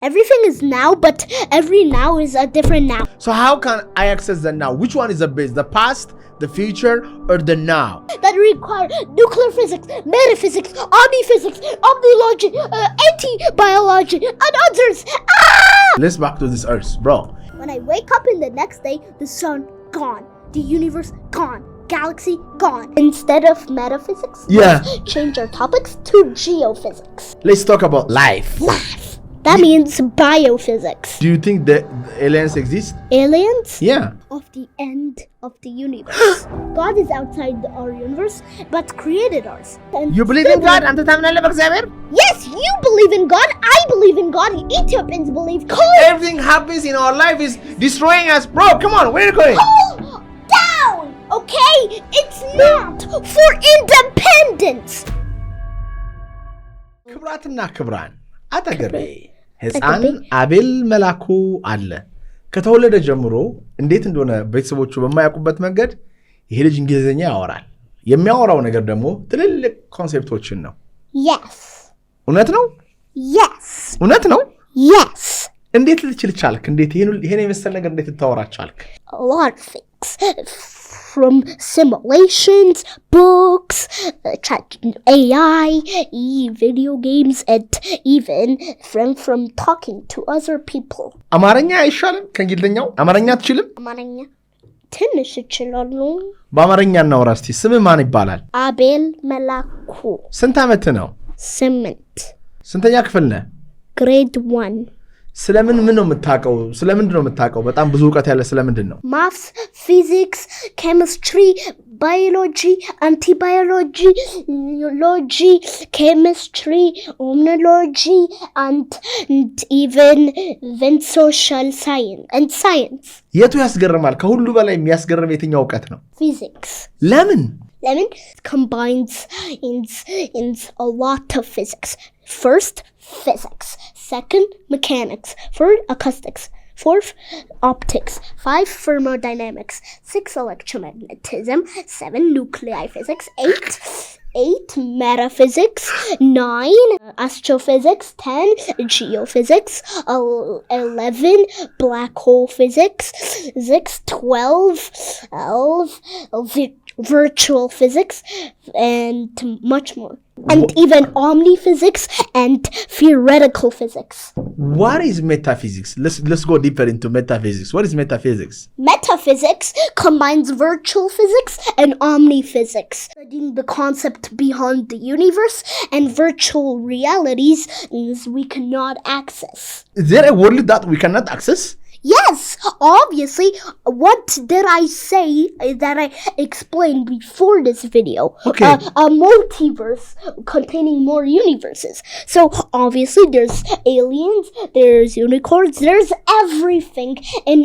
Everything is now, but every now is a different now. So how can I access the now? Which one is the best? The past, the future, or the now? That require nuclear physics, metaphysics, omniphysics, omnilogy, anti-biology, and others. Let's back to this earth, bro. When I wake up in the next day, the sun gone, the universe gone, galaxy gone. Instead of metaphysics, let's change our topics to geophysics. Let's talk about life. That means biophysics. Do you think the aliens exist? Aliens? Yeah. Of the end of the universe. God is outside our universe, but created ours. And you believe in God? Yes, you believe in God. I believe in God. Ethiopians believe God. Everything happens in our life is destroying us. Bro, come on, where are you going? Hold down, okay? It's not for independence. ክብራትና ክብራን አጠገቤ ሕፃን አቤል መላኩ አለ። ከተወለደ ጀምሮ እንዴት እንደሆነ ቤተሰቦቹ በማያውቁበት መንገድ ይሄ ልጅ እንግሊዘኛ ያወራል። የሚያወራው ነገር ደግሞ ትልልቅ ኮንሴፕቶችን ነው። Yes. እውነት ነው? Yes. እውነት ነው? Yes. እንዴት ልትችል ቻልክ? እንዴት ይሄን የመሰለ ነገር እንዴት ልታወራ ቻልክ? A lot of things. From simulations, books, AI, video games, and even from talking to other people. አማርኛ አይሻልም ከእንግሊዘኛው? አማርኛ አትችልም? አማርኛ ትንሽ እችላለሁ። በአማርኛ እናውራ እስቲ። ስምህ ማን ይባላል? አቤል መላኩ። ስንት ዓመት ነው? 8 ስንተኛ ክፍል ነህ? Grade 1. ስለምን ነው የምታውቀው? ስለምንድን ነው የምታውቀው? በጣም ብዙ ዕውቀት ያለ ስለምንድን ነው? Maths, physics, chemistry, biology, antibiology, logy, chemistry, omnology, and even social science and science. የቱ ያስገርማል? ከሁሉ በላይ የሚያስገርም የትኛው ዕውቀት ነው? Physics. ለምን? Combines in a lot of physics. First, physics. Second, mechanics. Third, acoustics. Fourth, optics. 5, thermodynamics. 6, electromagnetism. 7, nuclei physics. 8, metaphysics. 9, astrophysics. 10, geophysics. 11, black hole physics. 12, virtual physics, and much more. And even omniphysics and theoretical physics. What is metaphysics? Let's go deeper into metaphysics. What is metaphysics? Metaphysics combines virtual physics and omniphysics, studying the concept behind the universe and virtual realities we cannot access. Is there a world that we cannot access? Yes, obviously. What did I say that I explained before this video? Okay. A multiverse containing more universes. So obviously there's aliens, there's unicorns, there's everything in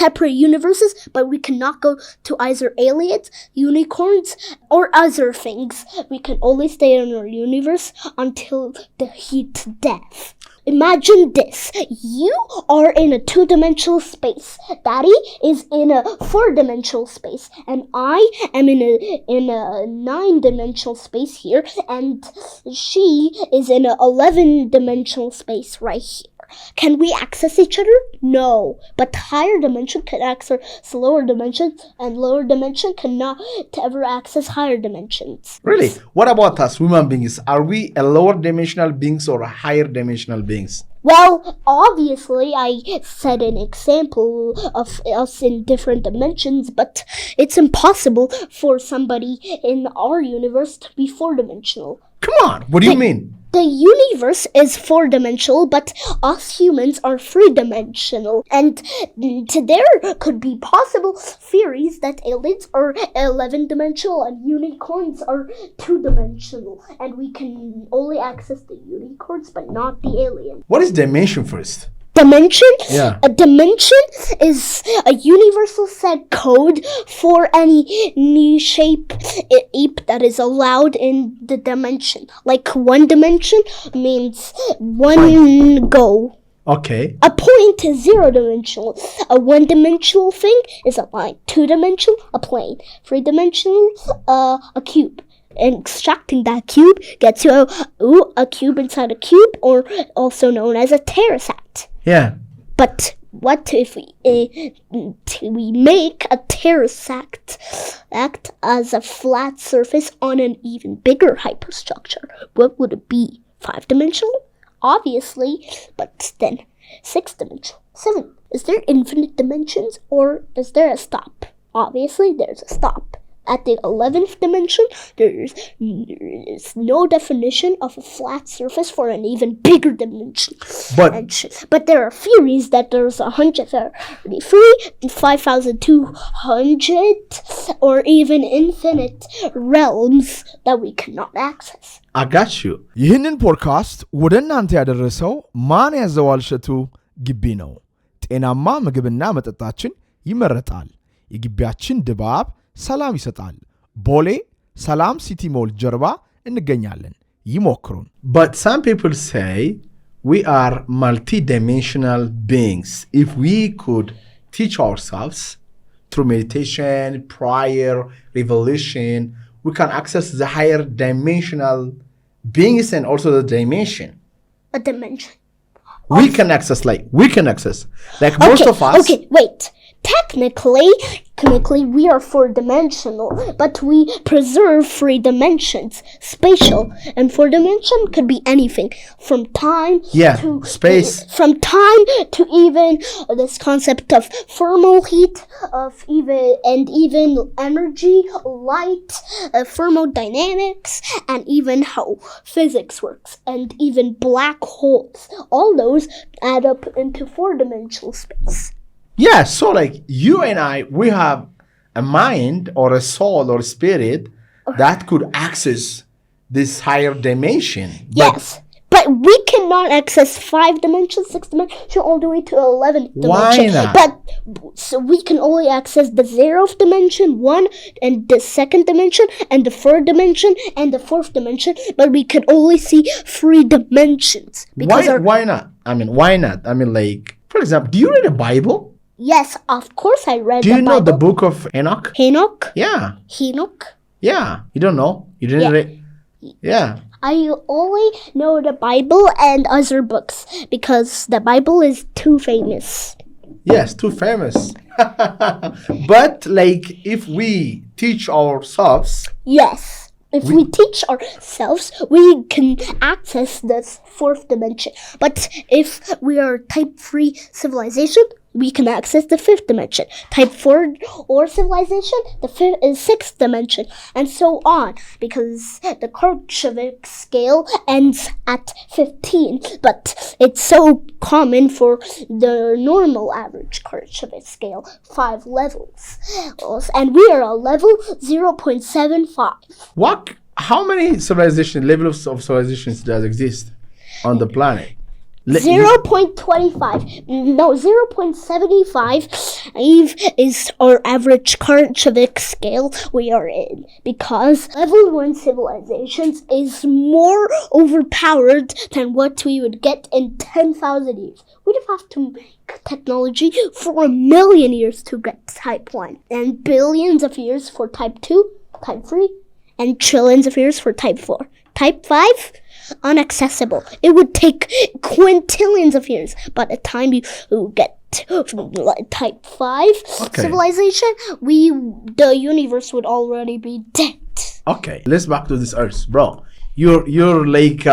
separate universes, but we cannot go to either aliens, unicorns, or other things. We can only stay in our universe until the heat death. Imagine this. You are in a 2-dimensional space. Daddy is in a 4-dimensional space. And I am in a 9-dimensional space here. And she is in a 11-dimensional space right here. Can we access each other? No. But higher dimension can access lower dimensions, and lower dimension cannot ever access higher dimensions. Really? What about us, human beings? Are we a lower dimensional beings or a higher dimensional beings? Well, obviously, I said an example of us in different dimensions, but it's impossible for somebody in our universe to be 4-dimensional. Come on, what do you mean? The universe is 4-dimensional, but us humans are 3-dimensional. And there could be possible theories that aliens are 11-dimensional and unicorns are 2-dimensional. And we can only access the unicorns, but not the aliens. What is dimension first? Dimension? Yeah. A dimension is a universal set code for any new shape that is allowed in the dimension. Like 1 dimension means 1 go. Okay. A point is 0-dimensional. A 1-dimensional thing is a line. 2-dimensional, a plane. 3-dimensional, a cube. extracting that cube gets you a cube inside a cube, or also known as a terrasact. Yeah. But what if we make a terrasact act as a flat surface on an even bigger hyperstructure? What would it be? 5-dimensional? Obviously, but then 6-dimensional, 7. Is there infinite dimensions, or is there a stop? Obviously, there's a stop. At the 11th dimension, there is no definition of a flat surface for an even bigger dimension. But there are theories that there's 133, 5,200, or even infinite realms that we cannot access. I got you. ይህንን ፖድካስት ወደ እናንተ ያደረሰው ማንያዘዋል እሸቱ ግቢ ነው። ጤናማ ምግብና መጠጣችን ይመረጣል። የግቢያችን ድባብ ሰላም ይሰጣል። ቦሌ ሰላም ሲቲ ሞል ጀርባ እንገኛለን። ይሞክሩን። But some people say we are multidimensional beings. If we could teach ourselves through meditation, prayer, revelation, we can access the higher dimensional beings and also the dimension. A dimension. We can access like most of us. Okay, wait. Technically, we are 4-dimensional, but we preserve 3 dimensions, spatial, and 4-dimension could be anything from time to space, from time to even this concept of thermal heat, even energy, light, thermodynamics, and even how physics works, and even black holes. All those add up into 4-dimensional space. Yeah, so like you and I, we have a mind or a soul or spirit that could access this higher dimension. Yes, but we cannot access 5 dimensions, 6 dimensions, all the way to 11th dimension. Why not? But so we can only access the 0th dimension, 1, and the 2nd dimension, and the 3rd dimension, and the 4th dimension. But we can only see 3 dimensions. Why not? Why not? Like, for example, do you read the Bible? Yes, of course I read the Bible. Do you know the book of Enoch? Enoch? Yeah. Enoch? Yeah. You don't know? You didn't read? Yeah. I only know the Bible and other books because the Bible is too famous. Yes, too famous. But like if we teach ourselves. Yes. If we teach ourselves, we can access this 4th dimension. But if we are type 3 civilization, we can access the 5th dimension. Type 4 or civilization, the 6th dimension, and so on. Because the Kirchhoff scale ends at 15, but it's so common for the normal average Kirchhoff scale, 5 levels. And we are on level 0.75. What? How many levels of civilizations does exist on the planet? 0.25. No, 0.75 is our average Kirchhoff scale we are in. Because level 1 civilizations is more overpowered than what we would get in 10,000 years. We'd have to make technology for 1,000,000 years to get type 1. And billions of years for type 2, type 3, and trillions of years for type 4. Type 5? Unaccessible. It would take quintillions of years by the time you get type 5 civilization. The universe would already be dead. Okay, let's back to this earth, bro. You're like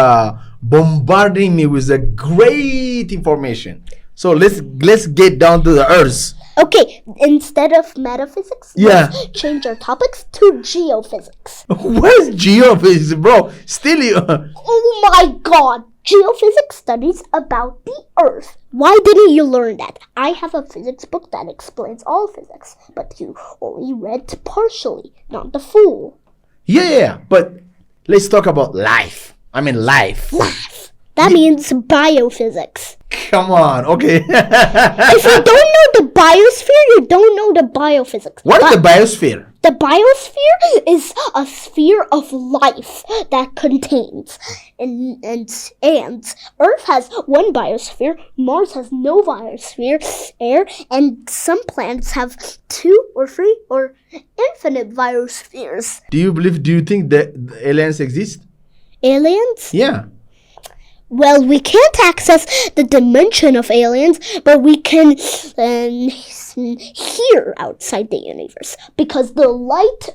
bombarding me with a great information. So let's get down to the earth. Okay, instead of metaphysics, let's change our topics to geophysics. What is geophysics, bro? Still Oh my god! Geophysics studies about the earth. Why didn't you learn that? I have a physics book that explains all physics, but you only read partially, not the full. Yeah, but let's talk about life. Life. That means biophysics. Come on, okay. If you don't know the biosphere, you don't know the biophysics. What is the biosphere? The biosphere is a sphere of life that contains and Earth has one biosphere, Mars has no biosphere, and some planets have 2 or 3 or infinite biospheres. Do you think that the aliens exist? Aliens? Yeah. Well, we can't access the dimension of aliens, but we can hear outside the universe, because the light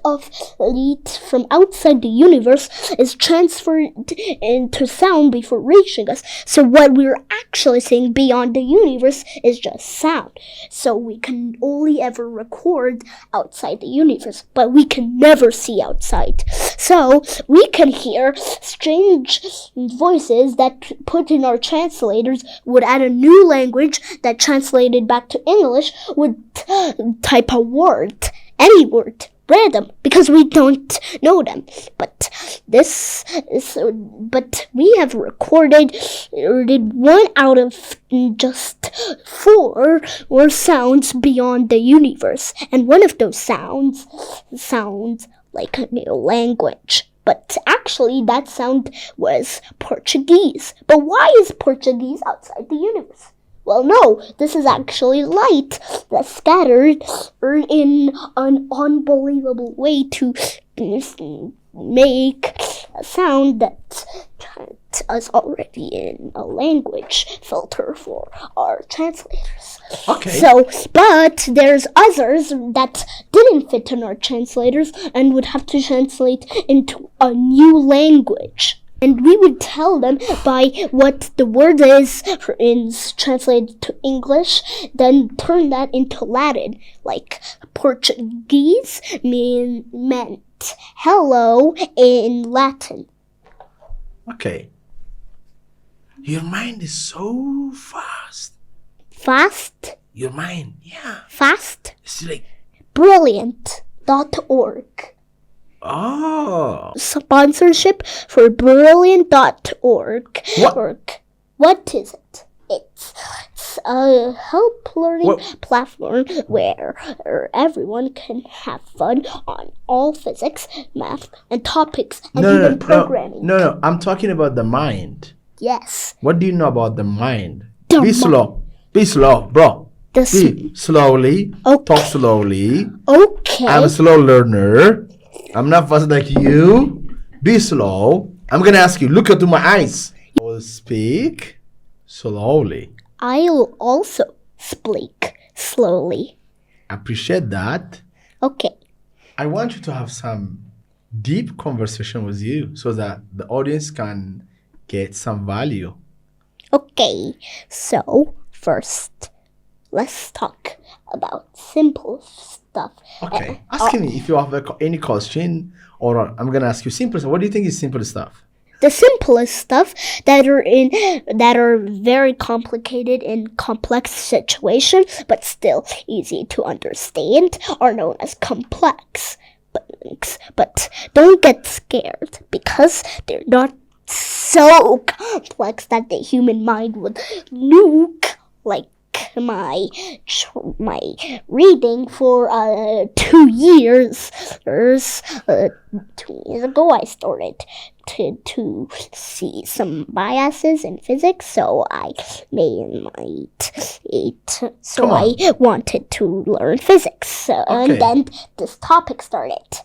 from outside the universe is transferred into sound before reaching us. So what we're actually seeing beyond the universe is just sound. So we can only ever record outside the universe, but we can never see outside. So we can hear strange voices that put in our translators would add a new language that translated back to English would type a word, any word, random, because we don't know them. But we have recorded 1 out of just 4 sounds beyond the universe, and one of those sounds like a new language. But actually, that sound was Portuguese. But why is Portuguese outside the universe? Well, no, this is actually light that's scattered in an unbelievable way to make a sound that is already in a language filter for our translators. Okay. So, but there's others that didn't fit in our translators and would have to translate into a new language. And we would tell them by what the word is translated to English, then turn that into Latin. Like Portuguese meant hello in Latin. Okay. Your mind is so fast. Fast? Your mind, yeah. Fast? It's like... Brilliant.org. Oh. Sponsorship for Brilliant.org. What is it? It's a help learning platform where everyone can have fun on all physics, math, and topics, and even programming. No, I'm talking about the mind. Yes. What do you know about the mind? Be slow, bro. Be slowly. Okay. Talk slowly. Okay. I'm a slow learner. I'm not fast like you. Be slow. I'm gonna ask you, look into my eyes. Speak slowly. I'll also speak slowly. Appreciate that. Okay. I want you to have some deep conversation with you so that the audience can get some value. Okay. So, first, let's talk about simple stuff. Okay. Ask me if you have any question, or I'm gonna ask you simple stuff. What do you think is simple stuff? The simplest stuff that are very complicated in complex situations, but still easy to understand, are known as complex. But don't get scared, because they're not so complex that the human mind would nuke, like my reading for 2 years. 2 years ago, I started to see some biases in physics, so I wanted to learn physics, and then this topic started.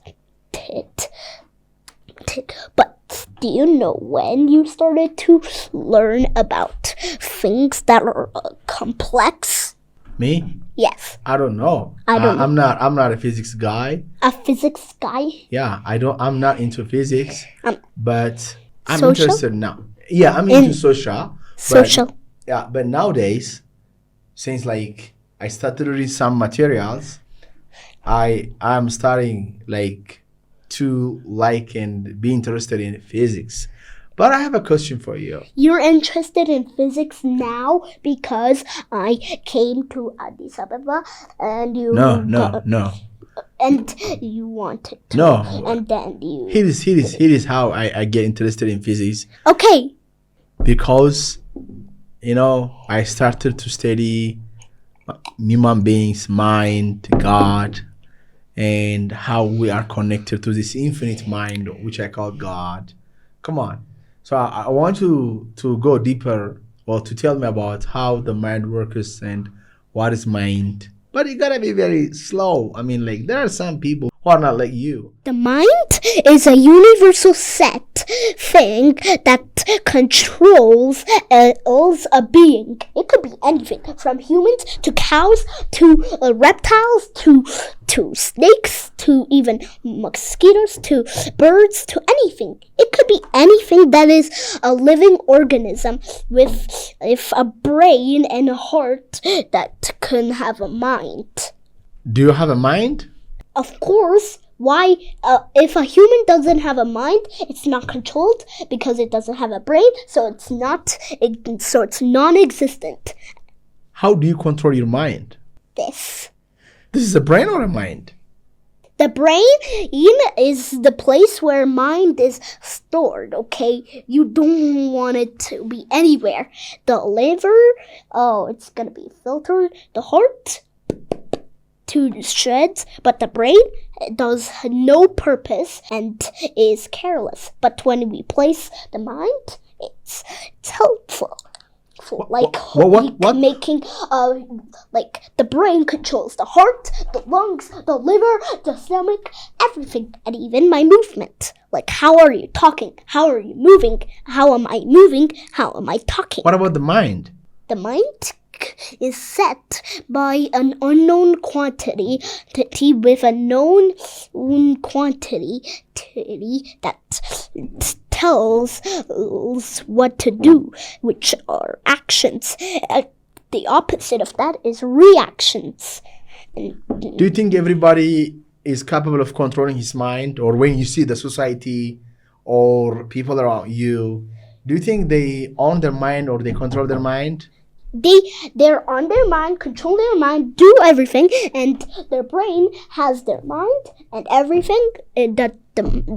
But do you know when you started to learn about things that are complex? Me? Yes. I don't know. I'm not a physics guy. A physics guy? Yeah, I'm not into physics, but I'm social? interested now. Yeah, I'm into social. But nowadays, since like I started reading some materials, I'm starting to like and be interested in physics. But I have a question for you. You're interested in physics now because I came to Addis Ababa and you... No. And you wanted to. No. And then you... Here is how I get interested in physics. Okay. because, I started to study human beings, mind, God, and how we are connected to this infinite mind, which I call God. Come on. So I want you to go deeper, or to tell me about how the mind works and what is mind. But you gotta be very slow. I mean, like, there are some people who are not like you. The mind is a universal set thing that controls a being. It could be anything, from humans to cows to reptiles to snakes to even mosquitoes to birds to anything. It could be anything that is a living organism with a brain and a heart that can have a mind. Do you have a mind? Of course. Why? If a human doesn't have a mind, it's not controlled because it doesn't have a brain, so it's non-existent. How do you control your mind? This is a brain or a mind? The brain is the place where mind is stored, okay? You don't want it to be anywhere. The liver, it's gonna be filtered. The heart, to shreds, but the brain does no purpose and is careless. But when we place the mind, it's helpful. Making like the brain controls the heart, the lungs, the liver, the stomach, everything, and even my movement. Like, how are you talking? How are you moving? How am I moving? How am I talking? What about the mind? The mind is set by an unknown quantity with a known quantity that tells what to do, which are actions. The opposite of that is reactions. Do you think everybody is capable of controlling his mind? Or when you see the society or people around you, do you think they own their mind or they control their mind? They're on their mind, control their mind, do everything, and their brain has their mind, and everything that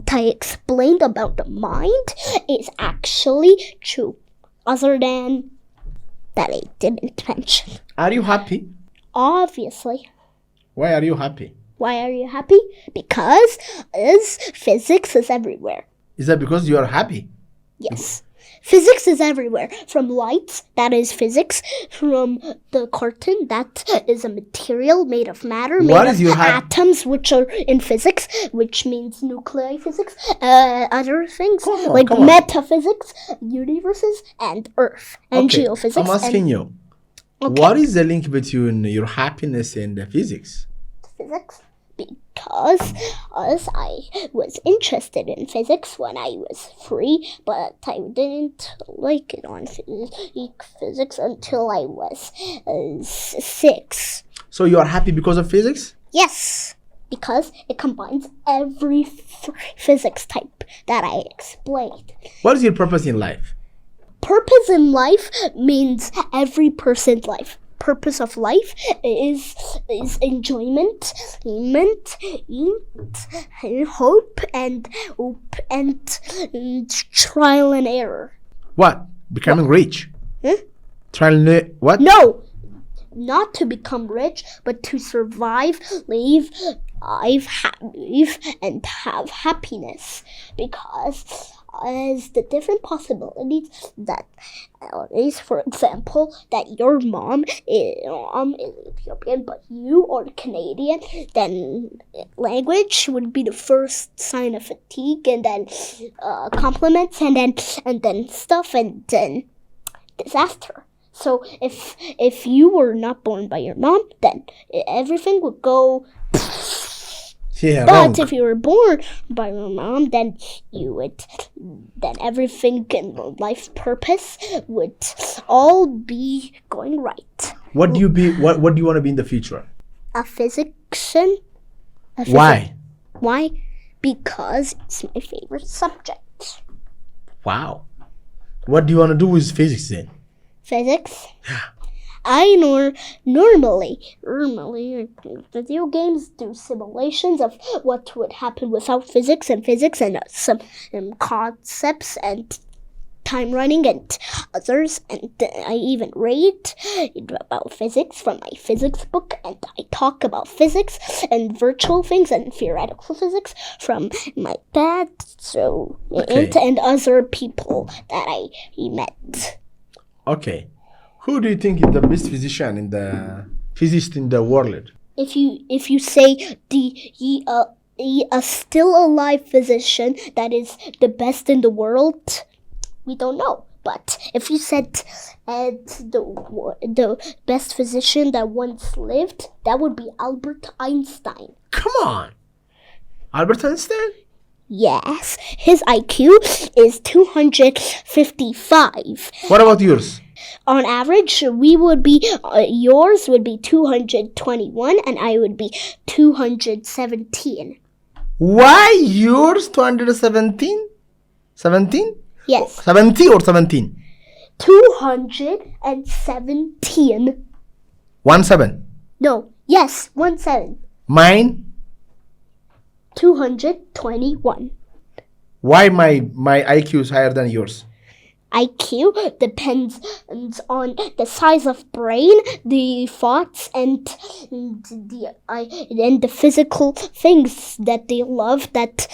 I explained about the mind is actually true, other than that I didn't mention. Are you happy? Obviously. Why are you happy? Why are you happy? Because physics is everywhere. Is that because you are happy? Yes. Physics is everywhere. From lights, that is physics. From the curtain, that is a material made of matter, made of atoms, which are in physics, which means nuclei physics. Other things like metaphysics, universes, and Earth, and geophysics. I'm asking you, what is the link between your happiness and physics? Physics? Because I was interested in physics when I was 3, but I didn't like it on physics until I was 6. So you are happy because of physics? Yes, because it combines every physics type that I explained. What is your purpose in life? Purpose in life means every person's life. Purpose of life is enjoyment, hope, and trial and error. What? Becoming rich? Trial and what? No, not to become rich, but to survive, live, and have happiness. Because as the different possibilities that is, for example, that your mom is Ethiopian but you are Canadian, then language would be the first sign of fatigue, and then compliments, and then stuff, and then disaster. So if you were not born by your mom, then everything would go. Yeah, but wrong. If you were born by your mom, then everything in life purpose would all be going right. What do you want to be in the future? A physician. Why? Why? Because it's my favorite subject. Wow. What do you want to do with physics then? Physics? I normally video games do simulations of what would happen without physics and some concepts and time running and others, and I even read about physics from my physics book, and I talk about physics and virtual things and theoretical physics from my dad, and other people that I met. Okay. Who do you think is the best physician in the physicist in the world? If you say a still alive physician that is the best in the world, we don't know. But if you said the best physician that once lived, that would be Albert Einstein. Come on. Albert Einstein? Yes, his IQ is 255. What about yours? On average, yours would be 221 and I would be 217. Why yours 217? 17? Yes. 70 or 17? 217. 17. No, yes, 17. Mine? 221. Why my IQ is higher than yours? IQ depends on the size of brain, the thoughts, and the physical things that they love that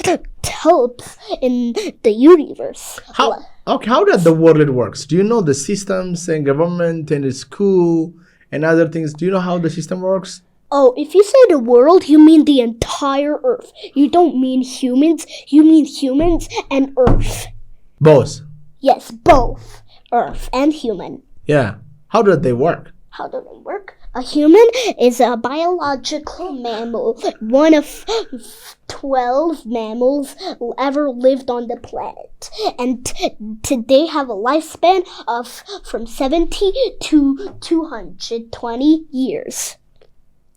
helps in the universe. How does the world works? Do you know the systems and government and school and other things? Do you know how the system works? Oh, if you say the world, you mean the entire Earth. You don't mean humans. You mean humans and Earth. Both. Yes, both Earth and human. Yeah. How do they work? How do they work? A human is a biological mammal, one of 12 mammals ever lived on the planet. And they have a lifespan of from 70 to 220 years.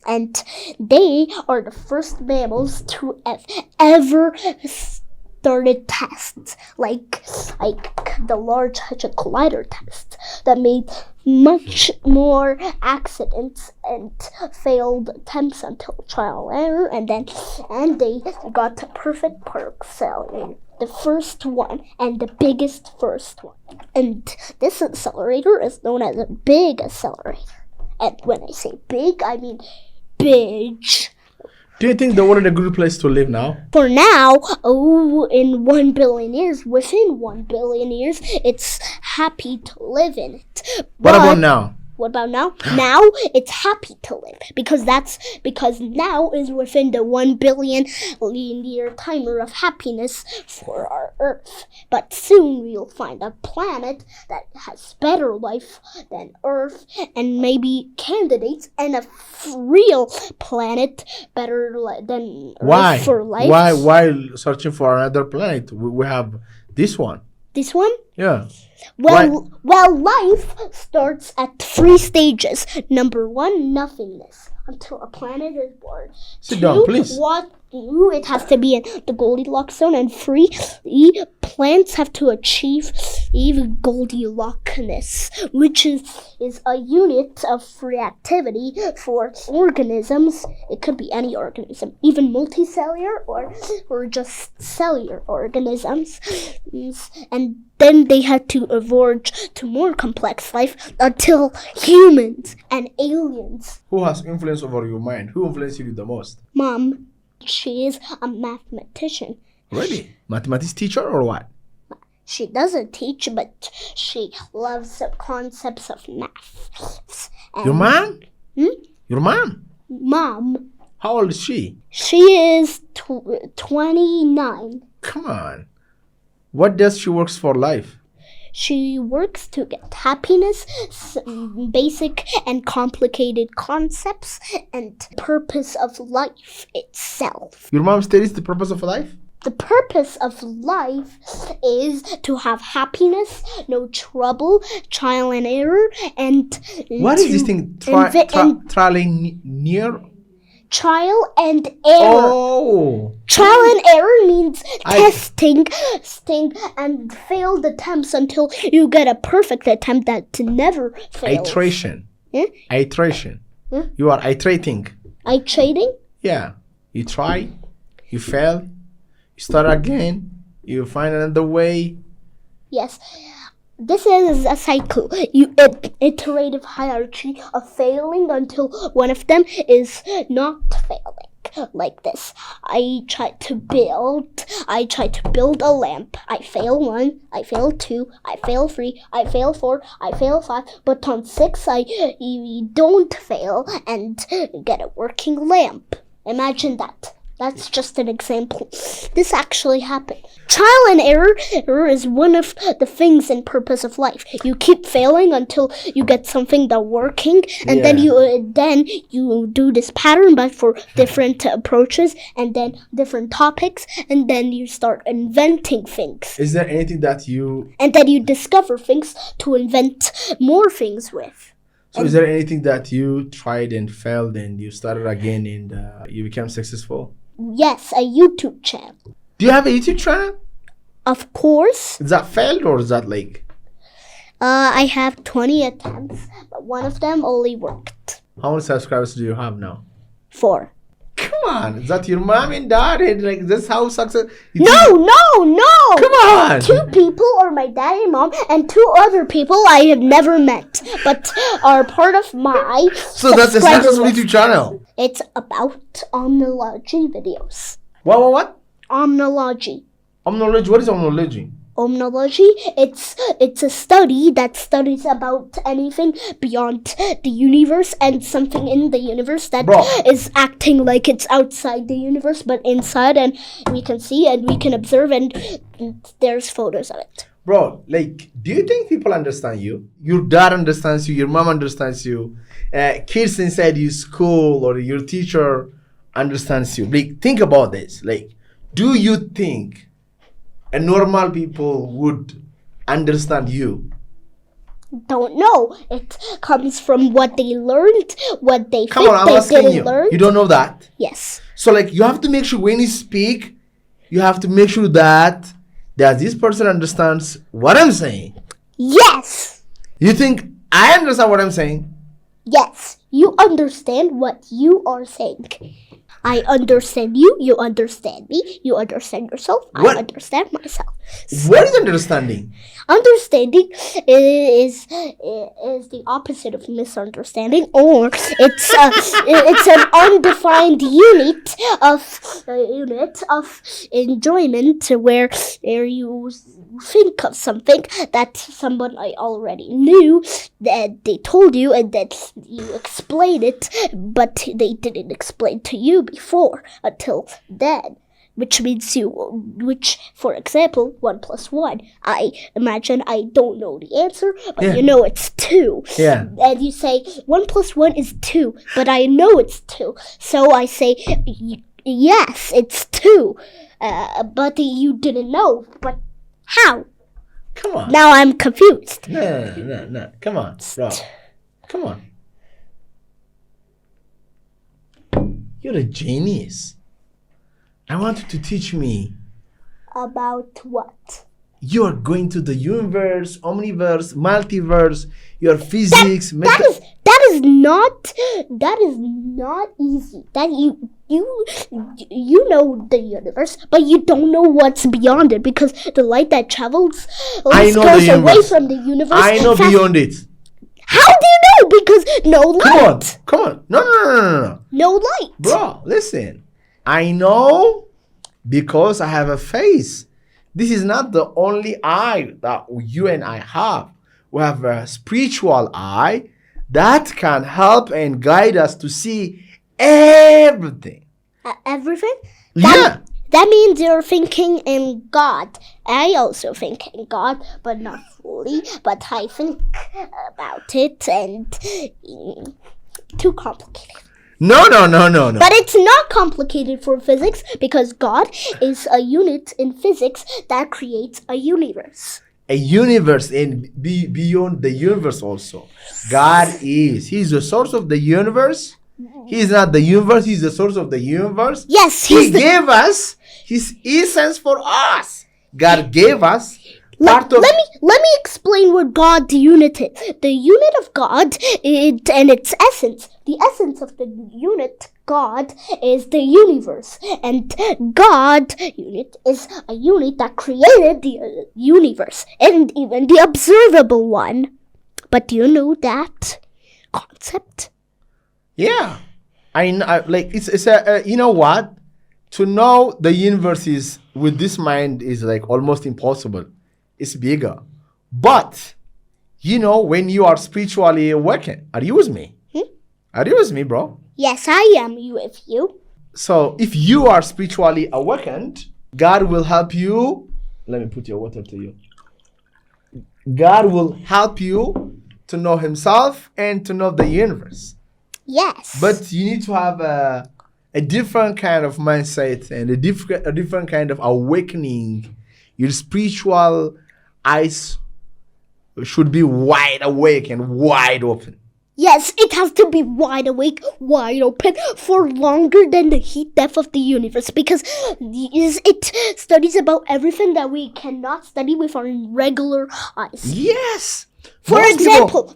And they are the first mammals to have ever started tests like the Large Hadron Collider test that made much more accidents and failed attempts until trial and error, and they got a perfect accelerator, the first one and the biggest first one. And this accelerator is known as a big accelerator. And when I say big, I mean big. Do you think the world is a good place to live now? For now, in 1 billion years, within 1 billion years, it's happy to live in it. What about now? What about now? Now it's happy to live because now is within the 1 billion year timer of happiness for our Earth. But soon we'll find a planet that has better life than Earth, and maybe candidates, and a real planet better than Earth for life. Why searching for another planet? We have this one. This one? Yeah. Well, life starts at 3 stages. Number 1, nothingness, until a planet is born. Sit down, please. It has to be in the Goldilocks zone. And 3, plants have to achieve Goldilockness, which is a unit of reactivity for organisms. It could be any organism, even multicellular or just cellular organisms. And then they had to evolve to more complex life until humans and aliens. Who has influence over your mind? Who influences you the most? Mom, she is a mathematician. Really? Mathematics teacher or what? She doesn't teach, but she loves the concepts of math. Your mom? Your mom? Mom. How old is she? She is 29. Come on. What does she work for life? She works to get happiness, basic and complicated concepts, and purpose of life itself. Your mom studies the purpose of life? The purpose of life is to have happiness, no trouble, trial and error, and what is this thing? Trial and error. Oh. Trial and error means testing and failed attempts until you get a perfect attempt that never fails. Iteration. Iteration. Hmm? You are iterating. Iterating? Yeah. You try, you fail, you start again, you find another way. Yes. This is a cycle, iterative hierarchy of failing until one of them is not failing. Like this. I try to build a lamp. I fail 1, I fail 2, I fail 3, I fail 4, I fail 5, but on 6 I don't fail and get a working lamp. Imagine that. That's just an example. This actually happened. Trial and error is one of the things and purpose of life. You keep failing until you get something that's working, and then you do this pattern, but for different approaches, and then different topics, and then you start inventing things. Is there anything that you... And then you discover things to invent more things with. So is there anything that you tried and failed and you started again and you became successful? Yes, a YouTube channel. Do you have a YouTube channel? Of course. Is that failed or is that like... I have 20 attempts, but one of them only worked. How many subscribers do you have now? 4. Come on, is that your mom and dad? And like this how success? No! Come on! 2 people are my dad and mom, and 2 other people I have never met, but are part of my So that's a successful YouTube channel. It's about omnology videos. What? Omnology. Omnology? What is omnology? Omnology, it's a study that studies about anything beyond the universe and something in the universe that is acting like it's outside the universe but inside, and we can see and we can observe, and there's photos of it. Bro, like, do you think people understand you? Your dad understands you, your mom understands you, kids inside your school or your teacher understands you. Like, think about this. Like, do you think a normal people would understand you? Don't know. It comes from what they learned, what they Come think on, I'm they asking didn't you. learn. You don't know that? Yes. So like you have to make sure when you speak, you have to make sure that this person understands what I'm saying. Yes. You think I understand what I'm saying? Yes. You understand what you are saying. I understand you, you understand me, you understand yourself, What? I understand myself. What is understanding? Understanding is the opposite of misunderstanding, or it's an undefined unit of enjoyment where you think of something that someone I already knew, that they told you and that you explain it, but they didn't explain to you before until then. Which for example, 1 + 1. I imagine I don't know the answer, but you know it's 2. Yeah. And you say 1 + 1 is 2, but I know it's 2. So I say, yes, it's 2. But you didn't know. But how? Come on. Now I'm confused. No. Come on, bro. Come on. You're a genius. I want you to teach me. About what? You are going to the universe, omniverse, multiverse, your physics. That is not easy. That you know the universe, but you don't know what's beyond it, because the light that travels goes away from the universe. I know beyond it. How do you know? Because no light. Come on. No. No light. Bro, listen. I know because I have a face. This is not the only eye that you and I have. We have a spiritual eye that can help and guide us to see everything. Everything? Yeah. That means you're thinking in God. I also think in God, but not fully. But I think about it, and too complicated. No. But it's not complicated for physics, because God is a unit in physics that creates a universe. A universe and beyond the universe also. God is. He's the source of the universe. He's not the universe. He's the source of the universe. Yes, He gave us his essence for us. God gave us Let me explain what God's unit is. The unit of God and its essence. The essence of the unit God is the universe, and God unit is a unit that created the universe, and even the observable one. But do you know that concept? Yeah. I like it's a you know what? To know the universe is with this mind is like almost impossible. It's bigger. But when you are spiritually awakened, are you with me? Are you with me, bro? Yes, I am with you. So if you are spiritually awakened, God will help you. Let me put your water to you. God will help you to know himself and to know the universe. Yes. But you need to have a different kind of mindset and a different kind of awakening. Your spiritual eyes should be wide awake and wide open. Yes, it has to be wide awake, wide open for longer than the heat depth of the universe, because it studies about everything that we cannot study with our regular eyes. Yes. For example,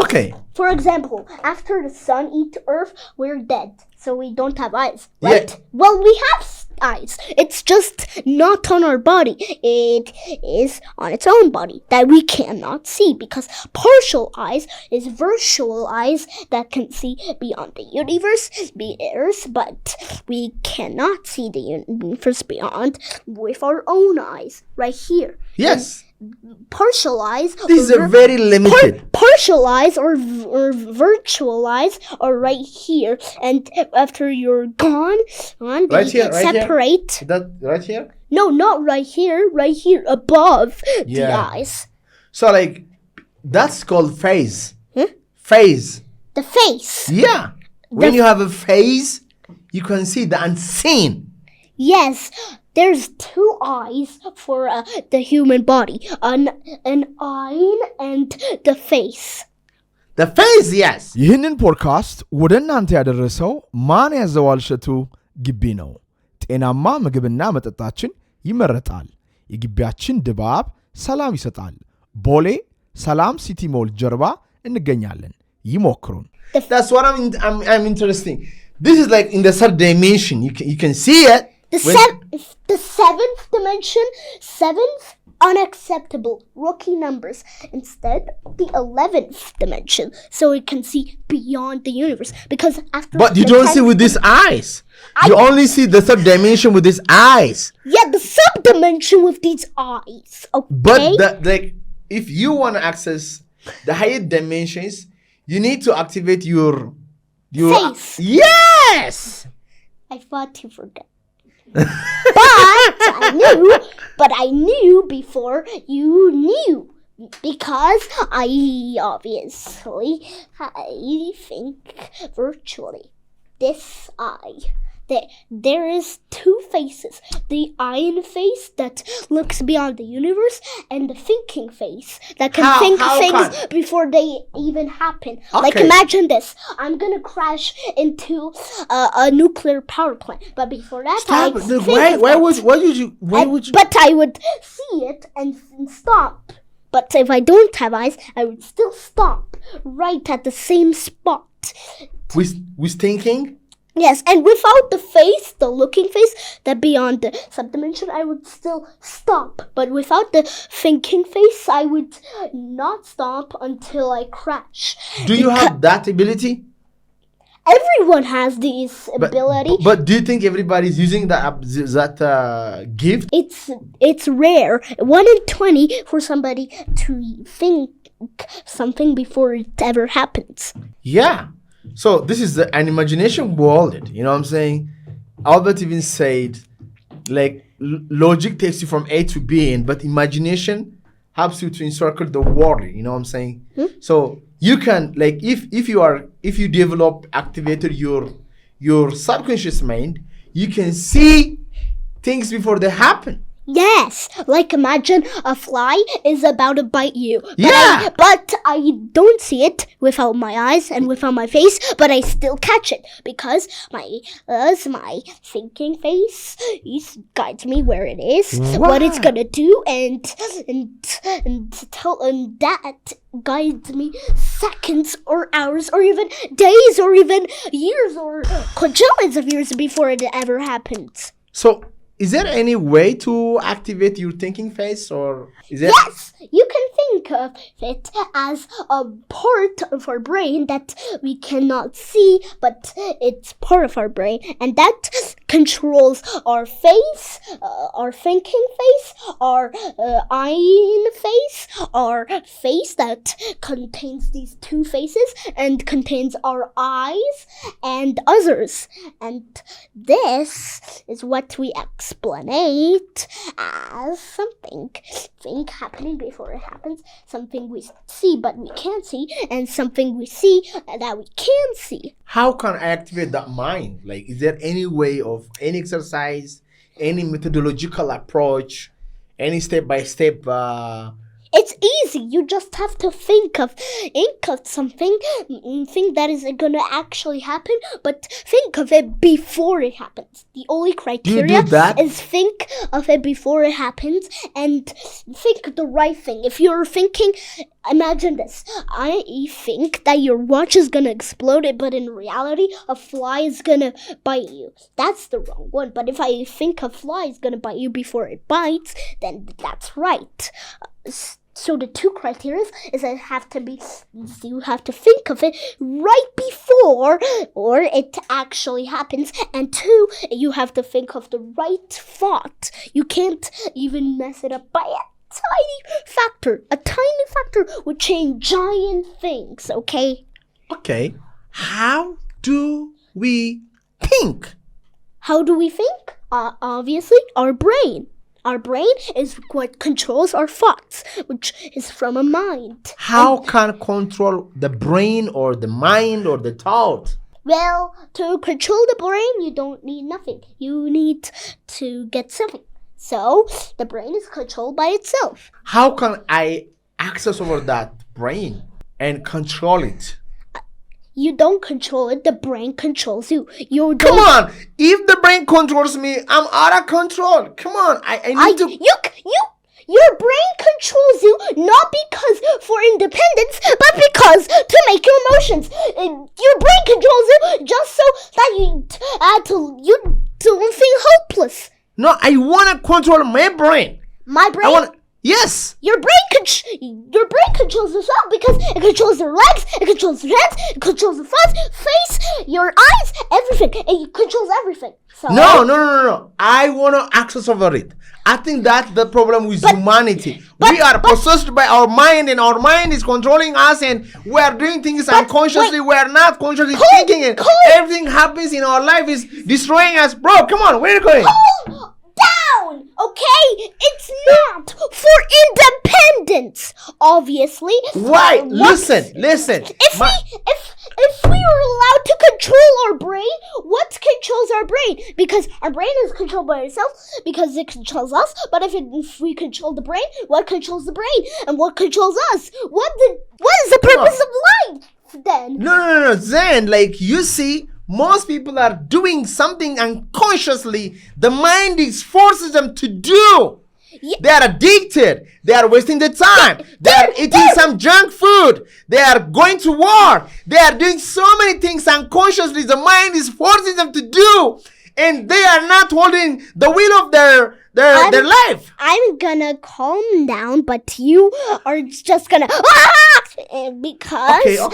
Okay. For example, after the sun eats Earth, we're dead, so we don't have eyes, right? Yeah. Well, we have eyes. It's just not on our body. It is on its own body that we cannot see, because partial eyes is virtual eyes that can see beyond the universe, the Earth, but we cannot see the universe beyond with our own eyes, right here. Yes. Partial eyes. These are very limited. Partial eyes or virtual eyes are right here, and after you're gone, Right here, separate. Is that right here? No, not right here. Right here above the eyes. So like that's called phase. Huh? Phase. The face. Yeah. When you have a phase, you can see the unseen. Yes. There's two eyes for the human body, an eye and the face. The face, yes. ይህንን ፖድካስት ወደ እናንተ ያደረሰው ማንያዘዋል እሸቱ ግቢ ነው። ጤናማ ምግብና መጠጣችን ይመረጣል። የግቢያችን ድባብ ሰላም ይሰጣል። ቦሌ ሰላም ሲቲ ሞል ጀርባ እንገኛለን። ይሞክሩን። That's what I'm interesting. This is like in the third dimension. You can see it. The seventh dimension, seventh unacceptable rookie numbers. Instead, the 11th dimension, so it can see beyond the universe. Because after but you don't see with these eyes. You only see the third dimension with these eyes. Yeah, the sub-dimension with these eyes. Okay. But if you want to access the higher dimensions, you need to activate your face. Yes. I thought you forgot. But I knew before you knew, because I think virtually. This eye. There is two faces. The iron face that looks beyond the universe, and the thinking face that can think things before they even happen. Okay. Like imagine this. I'm gonna crash into a nuclear power plant, but before that But I would see it and stop. But if I don't have eyes, I would still stop right at the same spot. With thinking? Yes, and without the face, the looking face, that beyond the subdimension, I would still stop. But without the thinking face, I would not stop until I crash. Do you have that ability? Everyone has this ability. But do you think everybody's using that gift? It's rare. 1 in 20 for somebody to think something before it ever happens. Yeah. So this is an imagination world. You know what I'm saying? Albert even said, like, logic takes you from A to B, but imagination helps you to encircle the world. You know what I'm saying? So you can, like, if you activated your subconscious mind, you can see things before they happen. Yes, like imagine a fly is about to bite you. Yeah. But I don't see it without my eyes and without my face, but I still catch it because my thinking face guides me where it is, what it's gonna do, and that guides me seconds or hours or even days or even years or quadrillions of years before it ever happens. So, is there any way to activate your thinking phase, or is there? Yes, you can think of it as a part of our brain that we cannot see, but it's part of our brain, and that controls our face, our thinking face, our eye face, our face that contains these two faces and contains our eyes and others. And this is what we explanate as something happening before it happens, something we see but we can't see, and something we see that we can see. How can I activate that mind? Like, is there any way of any exercise, any methodological approach, any step-by-step? It's easy. You just have to think of something that is gonna actually happen, but think of it before it happens. The only criteria is think of it before it happens and think the right thing. If you're thinking, imagine this. I think that your watch is gonna explode, but in reality, a fly is gonna bite you. That's the wrong one. But if I think a fly is gonna bite you before it bites, then that's right. So the two criteria is that you have to think of it right before or it actually happens, and two, you have to think of the right thought. You can't even mess it up by a tiny factor. A tiny factor would change giant things, okay? Okay. How do we think? How do we think? Obviously, our brain. Our brain is what controls our thoughts, which is from a mind. How can control the brain or the mind or the thought? Well, to control the brain, you don't need nothing. You need to get something. So, the brain is controlled by itself. How can I access over that brain and control it? You don't control it, the brain controls you. Come on! If the brain controls me, I'm out of control. Come on, I need to... Your brain controls you not because for independence, but because to make your emotions. Your brain controls you just so that you don't feel hopeless. No, I want to control my brain. My brain? Yes. Your brain controls yourself because it controls your legs, it controls your hands, it controls your face, your eyes, everything. It controls everything. So, No. I want to access over it. I think that's the problem with humanity. We are possessed by our mind, and our mind is controlling us, and we are doing things unconsciously. We are not consciously thinking, and everything happens in our life is destroying us. Bro, come on, where are you going? Down, okay? It's not for independence, obviously. Why? Listen. If we were allowed to control our brain, what controls our brain? Because our brain is controlled by itself because it controls us. But if we control the brain, what controls the brain? And what controls us? What is the purpose of life then? No. Then, like, you see, most people are doing something unconsciously. The mind is forcing them to do. Yeah. They are addicted. They are wasting their time. They are eating some junk food. They are going to war. They are doing so many things unconsciously. The mind is forcing them to do. And they are not holding the wheel of their life. I'm gonna calm down, but you are just gonna because okay. of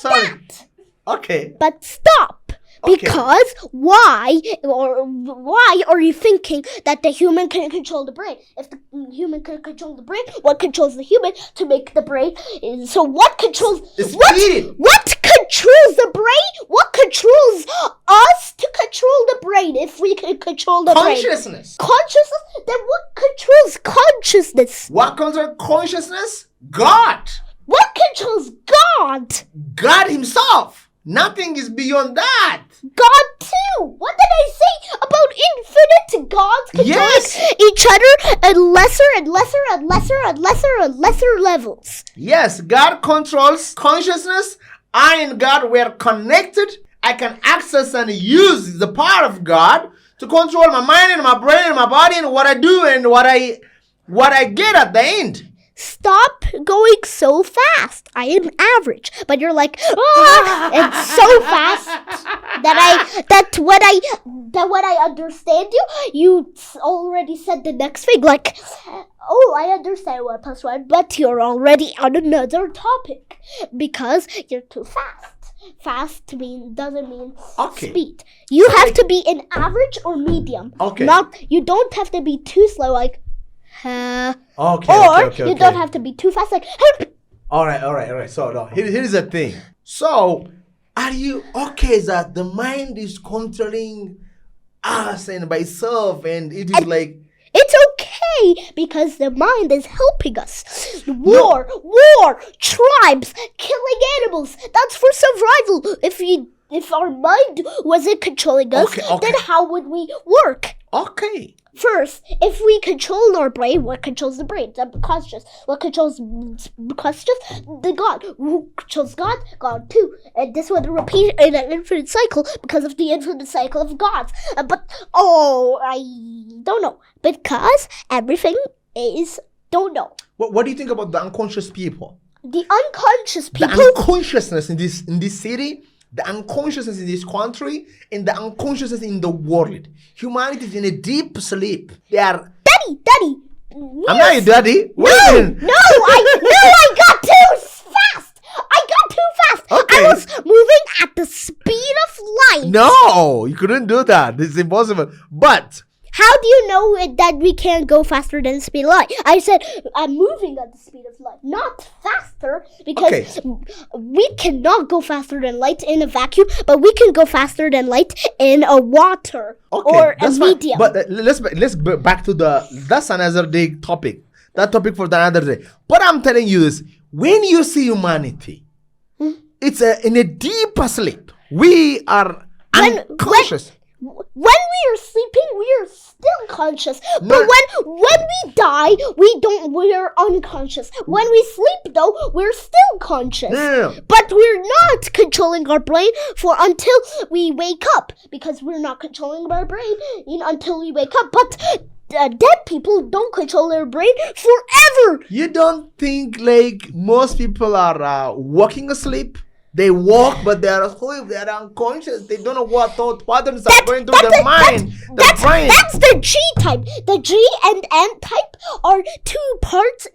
that. Okay. But stop. Because why are you thinking that the human can control the brain? If the human can control the brain, what controls the human to make the brain? So what controls what controls the brain? What controls us to control the brain? If we can control the consciousness. Brain, consciousness. Then what controls consciousness? What controls consciousness? God. What controls God? God Himself. Nothing is beyond that. God too. What did I say about infinite gods controlling each other at lesser and lesser and lesser and lesser and lesser levels? Yes, God controls consciousness. I and God were connected. I can access and use the power of God to control my mind and my brain and my body and what I do and what I get at the end. Stop going so fast. I am average, but you're like, it's so fast that when I understand you already said the next thing. Like, I understand 1 + 1, but you're already on another topic because you're too fast. Fast doesn't mean speed. You have to be an average or medium. Okay. You don't have to be too slow, like. Okay. You don't have to be too fast, like. All right. So no, here's the thing. So, are you okay that the mind is controlling us and by itself, and it is like? It's okay because the mind is helping us. War, tribes, killing animals. That's for survival. If our mind wasn't controlling us, then how would we work? Okay. First, if we control our brain, what controls the brain? The conscious. What controls conscious? The God. Who controls God? God too. And this would repeat in an infinite cycle because of the infinite cycle of gods. I don't know. Because everything is don't know. What do you think about the unconscious people? The unconscious people. The unconsciousness in this city. The unconsciousness in this country and the unconsciousness in the world. Humanity is in a deep sleep. They are... Daddy! I'm not your daddy. No, I got too fast! Okay. I was moving at the speed of light. No, you couldn't do that. This is impossible. But... how do you know that we can't go faster than the speed of light? I said I'm moving at the speed of light, not faster, because we cannot go faster than light in a vacuum, but we can go faster than light in a water or a medium. But let's go back to that's another day topic. That topic for another day. But I'm telling you this: when you see humanity, it's in a deep sleep. We are unconscious. When we are sleeping, we are still conscious. But when we die, we are unconscious. When we sleep, though, we're still conscious. No. But we're not controlling our brain until we wake up, because we're not controlling our brain until we wake up. But dead people don't control their brain forever. You don't think like most people are walking asleep? They walk, but they are asleep. They are unconscious. They don't know what thought patterns are going through their mind. Brain. That's the G type. The G and N type are two parts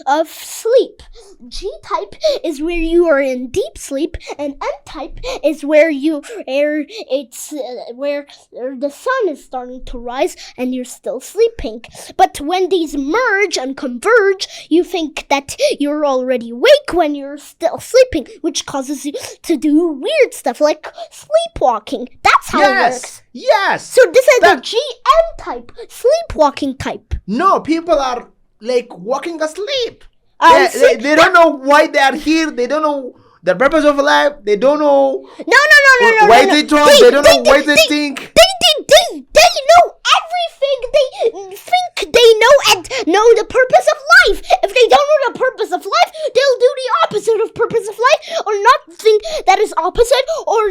of sleep. G type is where you are in deep sleep, and N type is where where the sun is starting to rise and you're still sleeping. But when these merge and converge, you think that you're already awake when you're still sleeping, which causes you to do weird stuff like sleepwalking. That's how it works. Yes. So this is the GM type, sleepwalking type. No, people are like walking asleep. They don't know why they are here. They don't know the purpose of life. They don't know why they talk. They don't know why they think. They know everything. They think they know and know the purpose of life. If they don't know the purpose of life, they'll do the opposite of purpose of life, or not think that is opposite or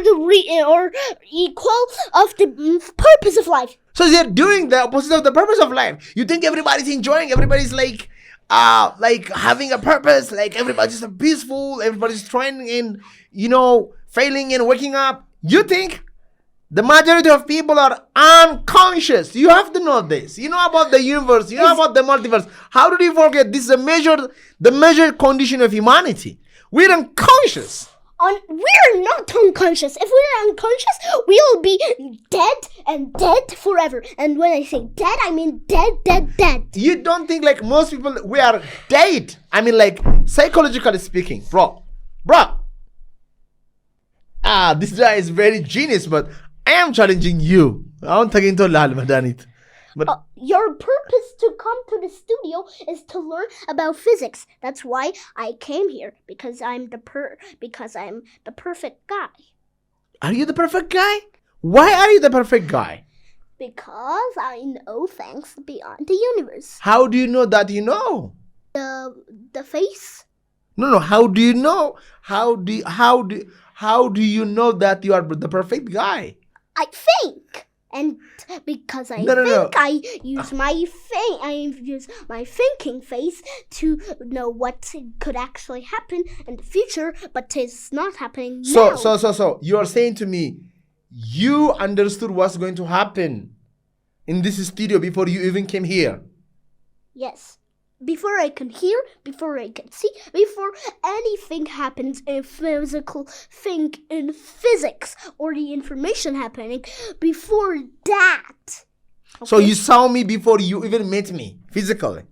or equal of the purpose of life. So they're doing the opposite of the purpose of life. You think everybody's enjoying? Everybody's like having a purpose. Like everybody's peaceful. Everybody's trying and failing and waking up. You think? The majority of people are unconscious. You have to know this. You know about the universe. You know about the multiverse. How did you forget? This is the measured condition of humanity. We're unconscious. We're not unconscious. If we're unconscious, we'll be dead and dead forever. And when I say dead, I mean dead. You don't think like most people, we are dead. I mean like psychologically speaking. Bro. This guy is very genius, but I am challenging you. I'm talking to Lal Madanit. But your purpose to come to the studio is to learn about physics. That's why I came here, because I'm the perfect guy. Are you the perfect guy? Why are you the perfect guy? Because I know things beyond the universe. How do you know that you know? The face. No. How do you know? How do you know that you are the perfect guy? I think, and because I think, I use my thinking face to know what could actually happen in the future, but it's not happening now. So you are saying to me, you understood what's going to happen in this studio before you even came here? Yes. Before I can hear, before I can see, before anything happens in a physical thing in physics or the information happening, before that. Okay? So you saw me before you even met me physically?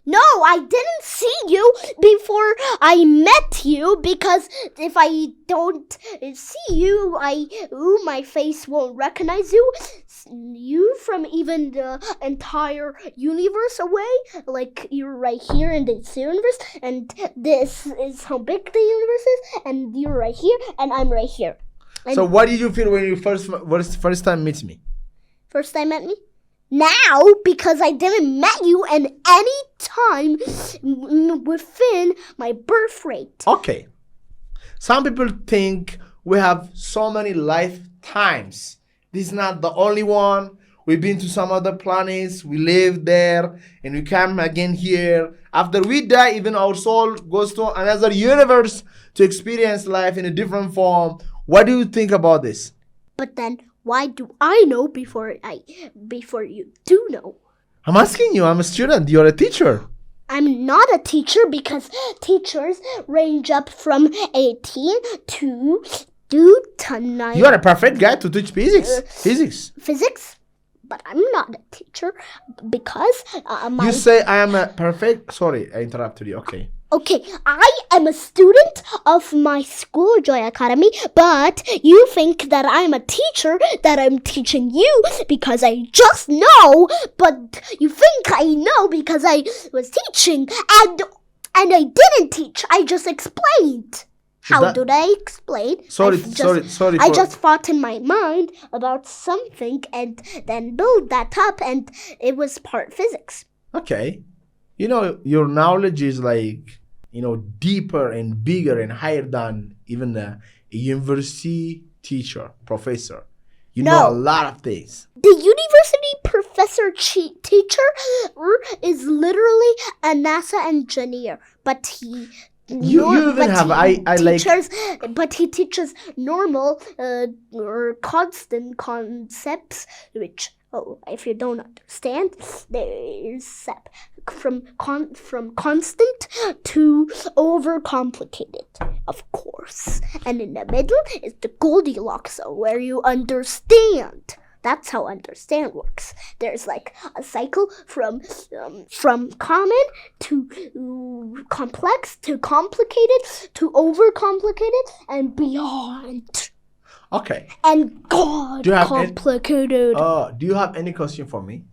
No, I didn't see you before I met you, because if I don't see you, my face won't recognize you from even the entire universe away. Like, you're right here in this universe, and this is how big the universe is, and you're right here, and I'm right here. And so what did you feel when you first time met me? First time met me? Now, because I didn't met you in any time within my birth rate. Okay. Some people think we have so many lifetimes. This is not the only one. We've been to some other planets. We live there and we come again here. After we die, even our soul goes to another universe to experience life in a different form. What do you think about this? But then, why do I know before you do know? I'm asking you. I'm a student. You're a teacher. I'm not a teacher, because teachers range up from 18 to 9. You are a perfect guy to teach physics. Physics? But I'm not a teacher, because You say I am a perfect... Sorry, I interrupted you. Okay, I am a student of my school, Joy Academy, but you think that I'm a teacher, that I'm teaching you because I just know, but you think I know because I was teaching, and I didn't teach, I just explained. How did I explain? Sorry. I just thought in my mind about something and then build that up, and it was part physics. Okay. Your knowledge is deeper and bigger and higher than even a university teacher, professor. You know a lot of things. The university professor teacher is literally a NASA engineer, but he... But he teaches normal or constant concepts, which, if you don't understand, there's SEP from constant to overcomplicated, of course. And in the middle is the Goldilocks zone, where you understand. That's how understand works. There's like a cycle from common to complex to complicated to overcomplicated and beyond. Okay. And God complicated. Do you have any question for me?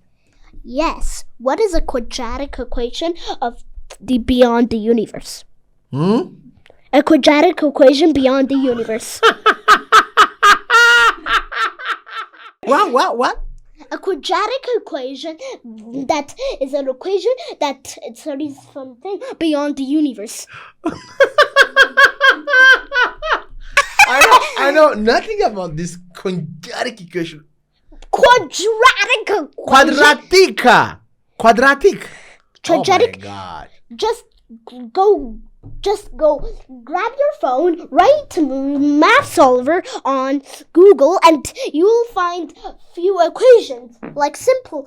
Yes. What is a quadratic equation of the beyond the universe? A quadratic equation beyond the universe. What? A quadratic equation that is an equation that studies something beyond the universe. I know nothing about this quadratic equation. Quadratic equation. Quadratic. Quadratic. Oh my God. Just go grab your phone, write math solver on Google, and you'll find few equations, like simple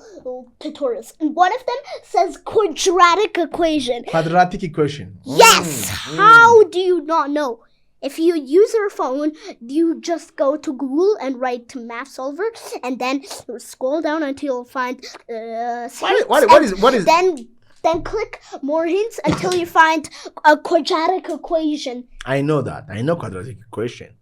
tutorials. And one of them says quadratic equation. Quadratic equation. Yes! How do you not know? If you use your phone, you just go to Google and write math solver, and then scroll down until you'll find what is Then click more hints until you find a quadratic equation. I know that. I know quadratic equation.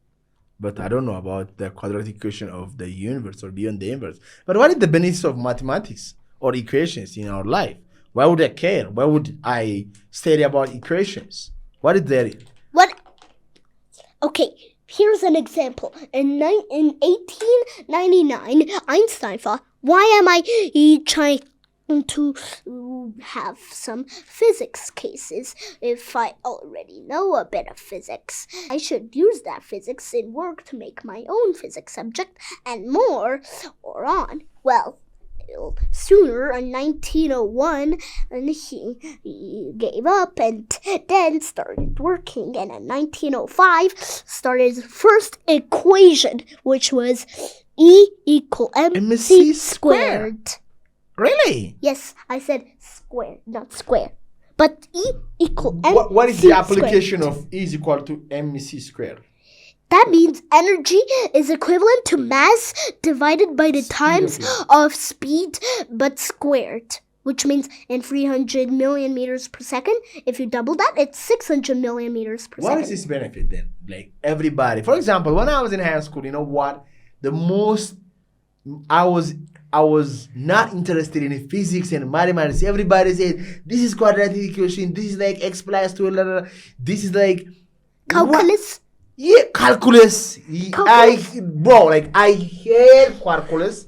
But I don't know about the quadratic equation of the universe or beyond the universe. But what is the benefits of mathematics or equations in our life? Why would I care? Why would I study about equations? What is there? Okay, Here's an example. In 1899, Einstein thought, why am I trying to have some physics cases if I already know a bit of physics? I should use that physics in work to make my own physics subject and more or on. Well, sooner in 1901, and he gave up and then started working, and in 1905 started his first equation, which was E equal mc squared. Really? Yes, I said square, not square. But E equal mc What is the application of E is equal to mc squared? That means energy is equivalent to mass divided by the times of speed, but squared, which means in 300 million meters per second. If you double that, it's 600 million meters per second. What is this benefit then? Like everybody, for example, when I was in high school, you know what? I was not interested in physics and mathematics. Everybody said, this is quadratic equation, this is like x plus 2, this is like calculus. Yeah, calculus. I hate calculus.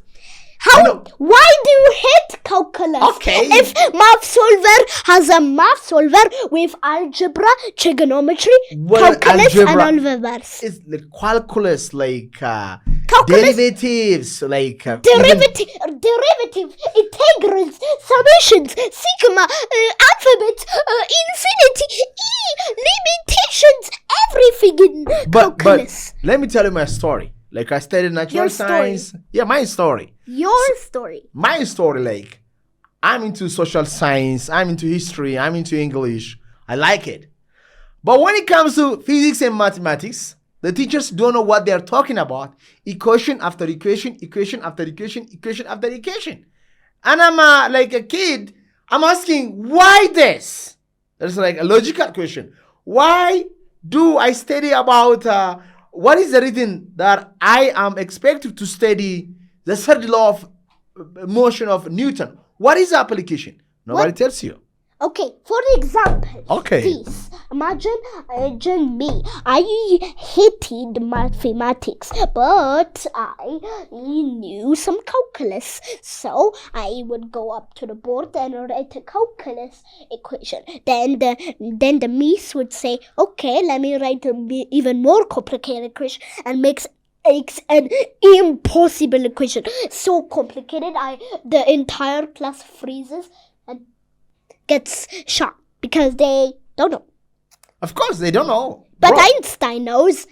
Why do you hate calculus? Okay. If math solver has a math solver with algebra, trigonometry, calculus, and all the bars. It's the calculus, derivatives, derivative, integrals, summations, sigma, alphabet, infinity, limitations, everything in calculus. But let me tell you my story. Like I studied natural science. Yeah, my story. Your story. My story, I'm into social science, I'm into history, I'm into English. I like it. But when it comes to physics and mathematics, the teachers don't know what they're talking about. Equation after equation, equation after equation, equation after equation. And I'm like a kid, I'm asking, why this? There's like a logical question. Why do I study about what is the reason that I am expected to study the third law of motion of Newton? What is the application? Nobody tells you. Okay, for example, please imagine me. I hated mathematics, but I knew some calculus. So I would go up to the board and write a calculus equation. Then the miss would say, okay, let me write an even more complicated equation and makes an impossible equation. So complicated, the entire class freezes and gets shot because they don't know. Of course, they don't know. But Einstein knows.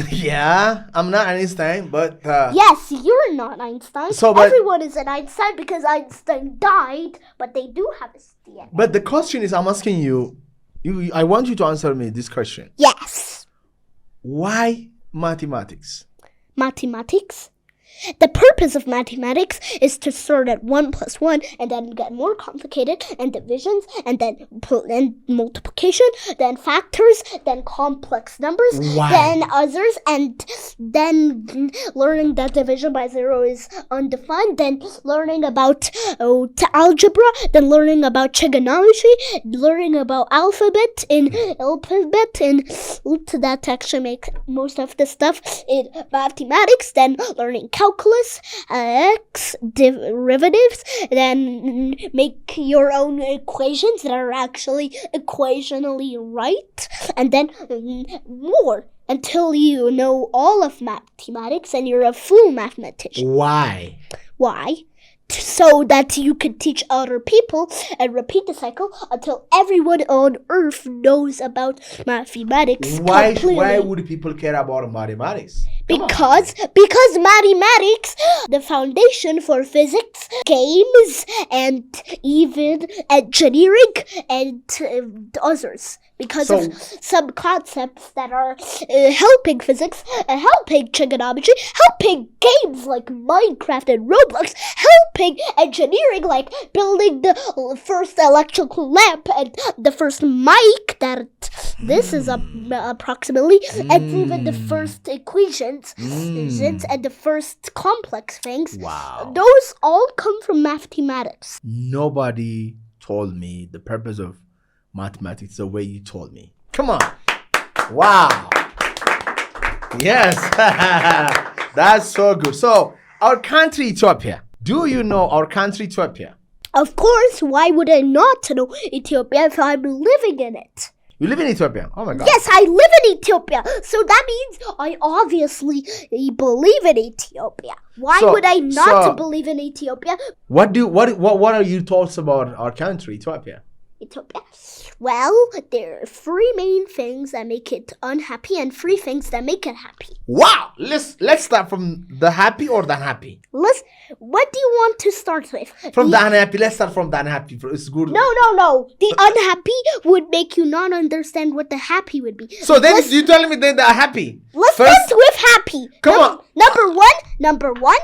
Yeah, I'm not Einstein, but... yes, you're not Einstein. Everyone is an Einstein because Einstein died, but they do have his DNA. But the question is, I'm asking you, I want you to answer me this question. Yes. Why mathematics? Mathematics? The purpose of mathematics is to start at 1 plus 1 and then get more complicated, and divisions, and then multiplication, then factors, then complex numbers, then others, and then learning that division by 0 is undefined, then learning about algebra, then learning about trigonometry, learning about alphabet, and that actually makes most of the stuff in mathematics, then learning calculus, x derivatives, then make your own equations that are actually equationally right, and then more until you know all of mathematics and you're a full mathematician. Why? So that you can teach other people and repeat the cycle until everyone on earth knows about mathematics. Why would people care about mathematics? Because mathematics, the foundation for physics, games, and even engineering and others. Because of some concepts that are helping physics, helping trigonometry, helping games like Minecraft and Roblox, helping engineering like building the first electrical lamp and the first mic that this is approximately, and even the first equations and the first complex things. Wow. Those all come from mathematics. Nobody told me the purpose of mathematics the way you told me. Come on. Wow. Yes. That's so good. So, our country, Ethiopia. Do you know our country, Ethiopia? Of course, why would I not know Ethiopia if I'm living in it? You live in Ethiopia. Oh my God. Yes, I live in Ethiopia. So that means I obviously believe in Ethiopia. Why would I not believe in Ethiopia? What are your thoughts about our country, Ethiopia? Ethiopia. Well, there are three main things that make it unhappy and three things that make it happy. Wow! Let's start from the happy or the unhappy. What do you want to start with? From the unhappy. Let's start from the unhappy. It's good. No. The unhappy would make you not understand what the happy would be. So then you telling me that they're happy. Let's start with happy. Come on. Number one.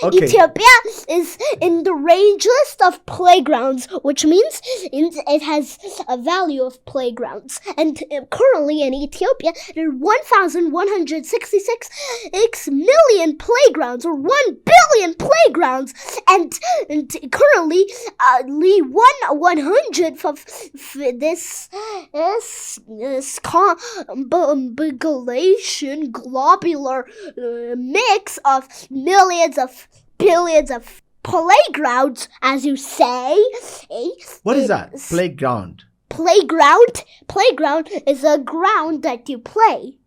Okay. Ethiopia is in the range list of playgrounds, which means it has a value of playgrounds. And currently in Ethiopia, there are 1,166 million playgrounds, or 1 billion playgrounds. And currently, only 1/100th of this globular mix of millions of billions of playgrounds, as you say. What is that? Playground. Playground is a ground that you play.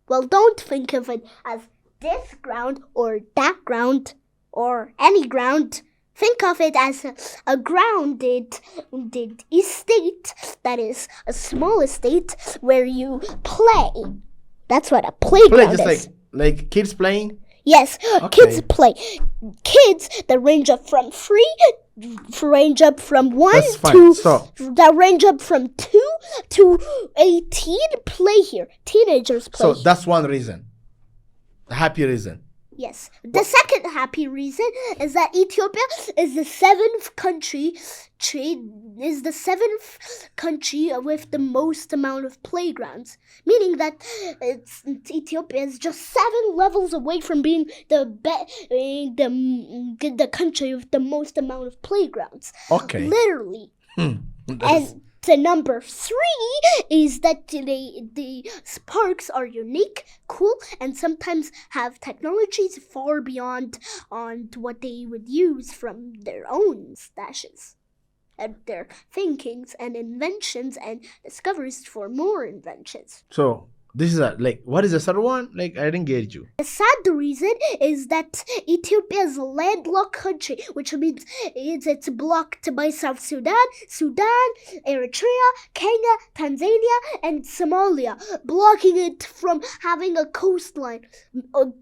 Well, don't think of it as this ground or that ground or any ground. Think of it as a grounded estate, that is a small estate where you play. That's what a playground is. Just like kids playing? Yes, okay. Kids play. Kids that range up from 1 that range up from 2 to 18 play here. Teenagers play. So that's one reason. A happy reason. Yes. The second happy reason is that Ethiopia is the seventh country with the most amount of playgrounds, meaning that Ethiopia is just 7 levels away from being the country with the most amount of playgrounds. Okay. Literally. And the number 3 is that the parks are unique, cool, and sometimes have technologies far beyond what they would use from their own stashes, and their thinkings and inventions and discoveries for more inventions. So this is what is the third one? I didn't get you. The sad reason is that Ethiopia is a landlocked country, which means it's blocked by South Sudan, Eritrea, Kenya, Tanzania, and Somalia, blocking it from having a coastline.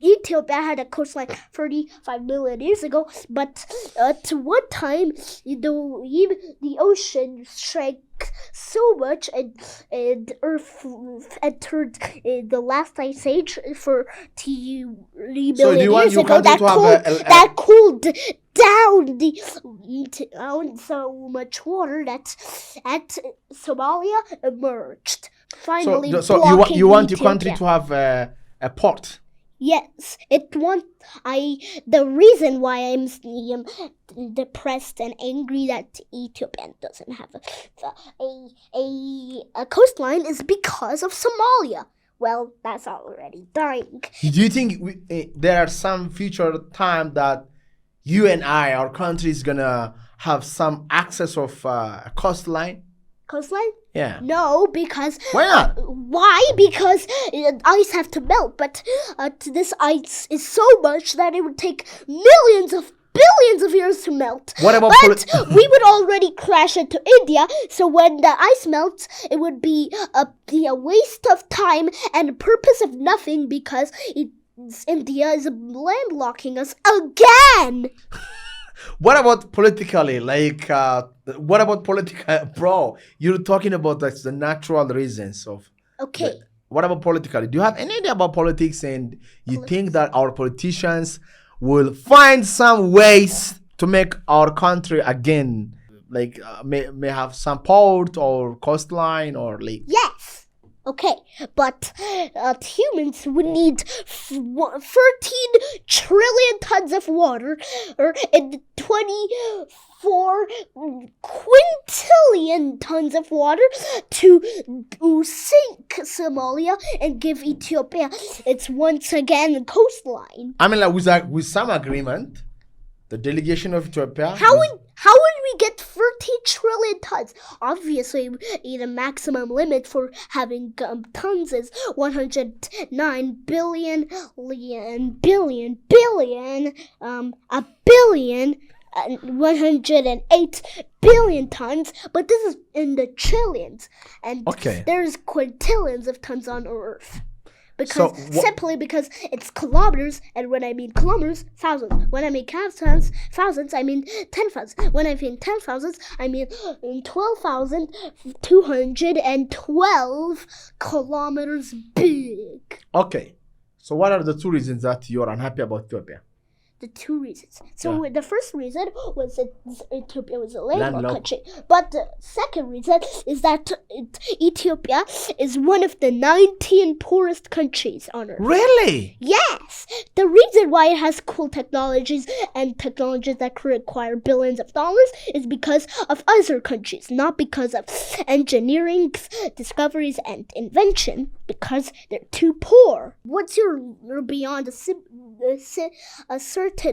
Ethiopia had a coastline 35 million years ago, but at one time, the ocean shrank so much, and Earth entered the last ice age for 3 million years ago. That cooled down so much water that at Somalia emerged. Finally, so you want your country to have a port? Yes, the reason why I'm depressed and angry that Ethiopia doesn't have a coastline is because of Somalia. Well, that's already dying. Do you think there are some future time that you and our country is gonna have some access of a coastline? Coastline? Yeah. No, because... Why not? Why? Because ice have to melt, but this ice is so much that it would take billions of years to melt. What about... But we would already crash into India, so when the ice melts, it would be a waste of time and a purpose of nothing, because India is landlocking us again. What about politically? Bro, you're talking about the natural reasons of... Okay. What about politically? Do you have any idea about politics, and you think that our politicians will find some ways to make our country again, may have some port or coastline or lake? Yes. Okay, but humans would need 13 trillion tons of water and 20 24 quintillion tons of water to sink Somalia and give Ethiopia its once again coastline. I mean, like with some agreement, the delegation of Ethiopia. How would we get 30 trillion tons? Obviously, the maximum limit for having tons is 109 billion, a billion, 108 billion tons, but this is in the trillions, and there's quintillions of tons on Earth. Simply because it's kilometers, and when I mean kilometers, thousands. When I mean thousands, I mean 10,000. When I mean 10,000, I mean 12,212 kilometers big. Okay, so what are the two reasons that you're unhappy about Ethiopia? The two reasons. So the first reason was that Ethiopia was a landlocked country. But the second reason is that Ethiopia is one of the 19 poorest countries on Earth. Really? Yes. The reason why it has cool technologies and technologies that require billions of dollars is because of other countries, not because of engineering, discoveries, and invention, because they're too poor. Once you're beyond a certain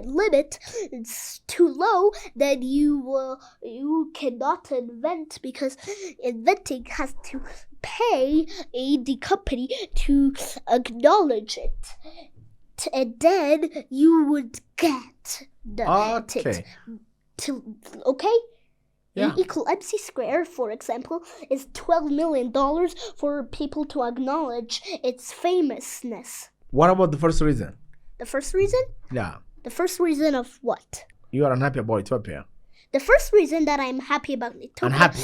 limit, it's too low, then you cannot invent, because inventing has to pay the company to acknowledge it, and then you would get it. Yeah. Equal MC square, for example, is $12 million for people to acknowledge its famousness. What about the first reason? The first reason? Yeah. The first reason of what? You are unhappy about Ethiopia. The first reason that I'm happy about Ethiopia. Unhappy?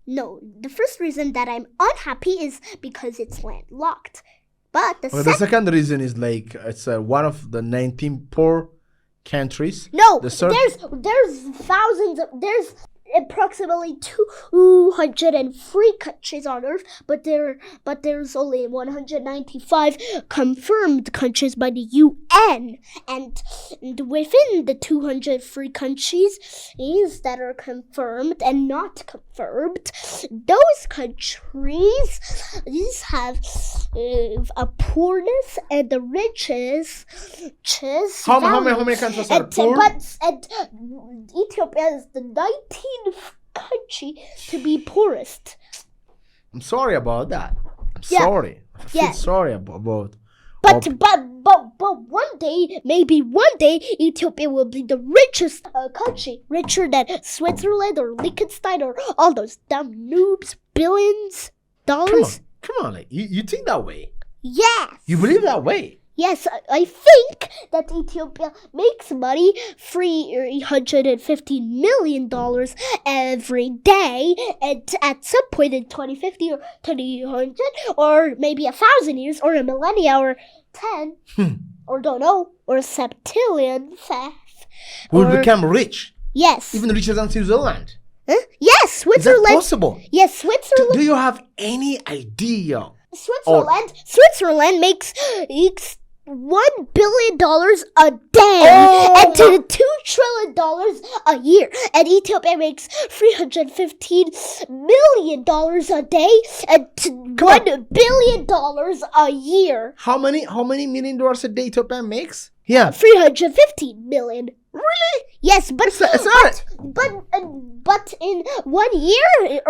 No, the first reason that I'm unhappy is because it's landlocked. But the second reason is like it's one of the 19 poor countries. No, there's thousands of there's approximately 203 countries on Earth, but there's only 195 confirmed countries by the UN, and within the 203 countries that are confirmed and not confirmed, those countries have a poorness and the riches. How many countries are poor? And Ethiopia is the 19th country to be poorest. I'm sorry about that. Sorry. I feel sorry about. But maybe one day, Ethiopia will be the richest country, richer than Switzerland or Liechtenstein or all those dumb noobs, billions dollars. Come on, like you think that way? Yes. You believe that way? Yes, I think that Ethiopia makes money, $350 million every day, and at some point in 2050 or 2100, or maybe 1,000 years, or a millennia, or 10, or don't know, or a septillion, we'll become rich. Yes. Even richer than Switzerland. Huh? Yes, Switzerland. Is that possible? Yes, Switzerland. Do you have any idea? Switzerland makes $1 billion a day and to $2 trillion a year, and Ethiopia makes $315 million a day and $1 billion a year. How many $1 million a day Ethiopia makes? Yeah, 315 million. Really? Yes, but in 1 year,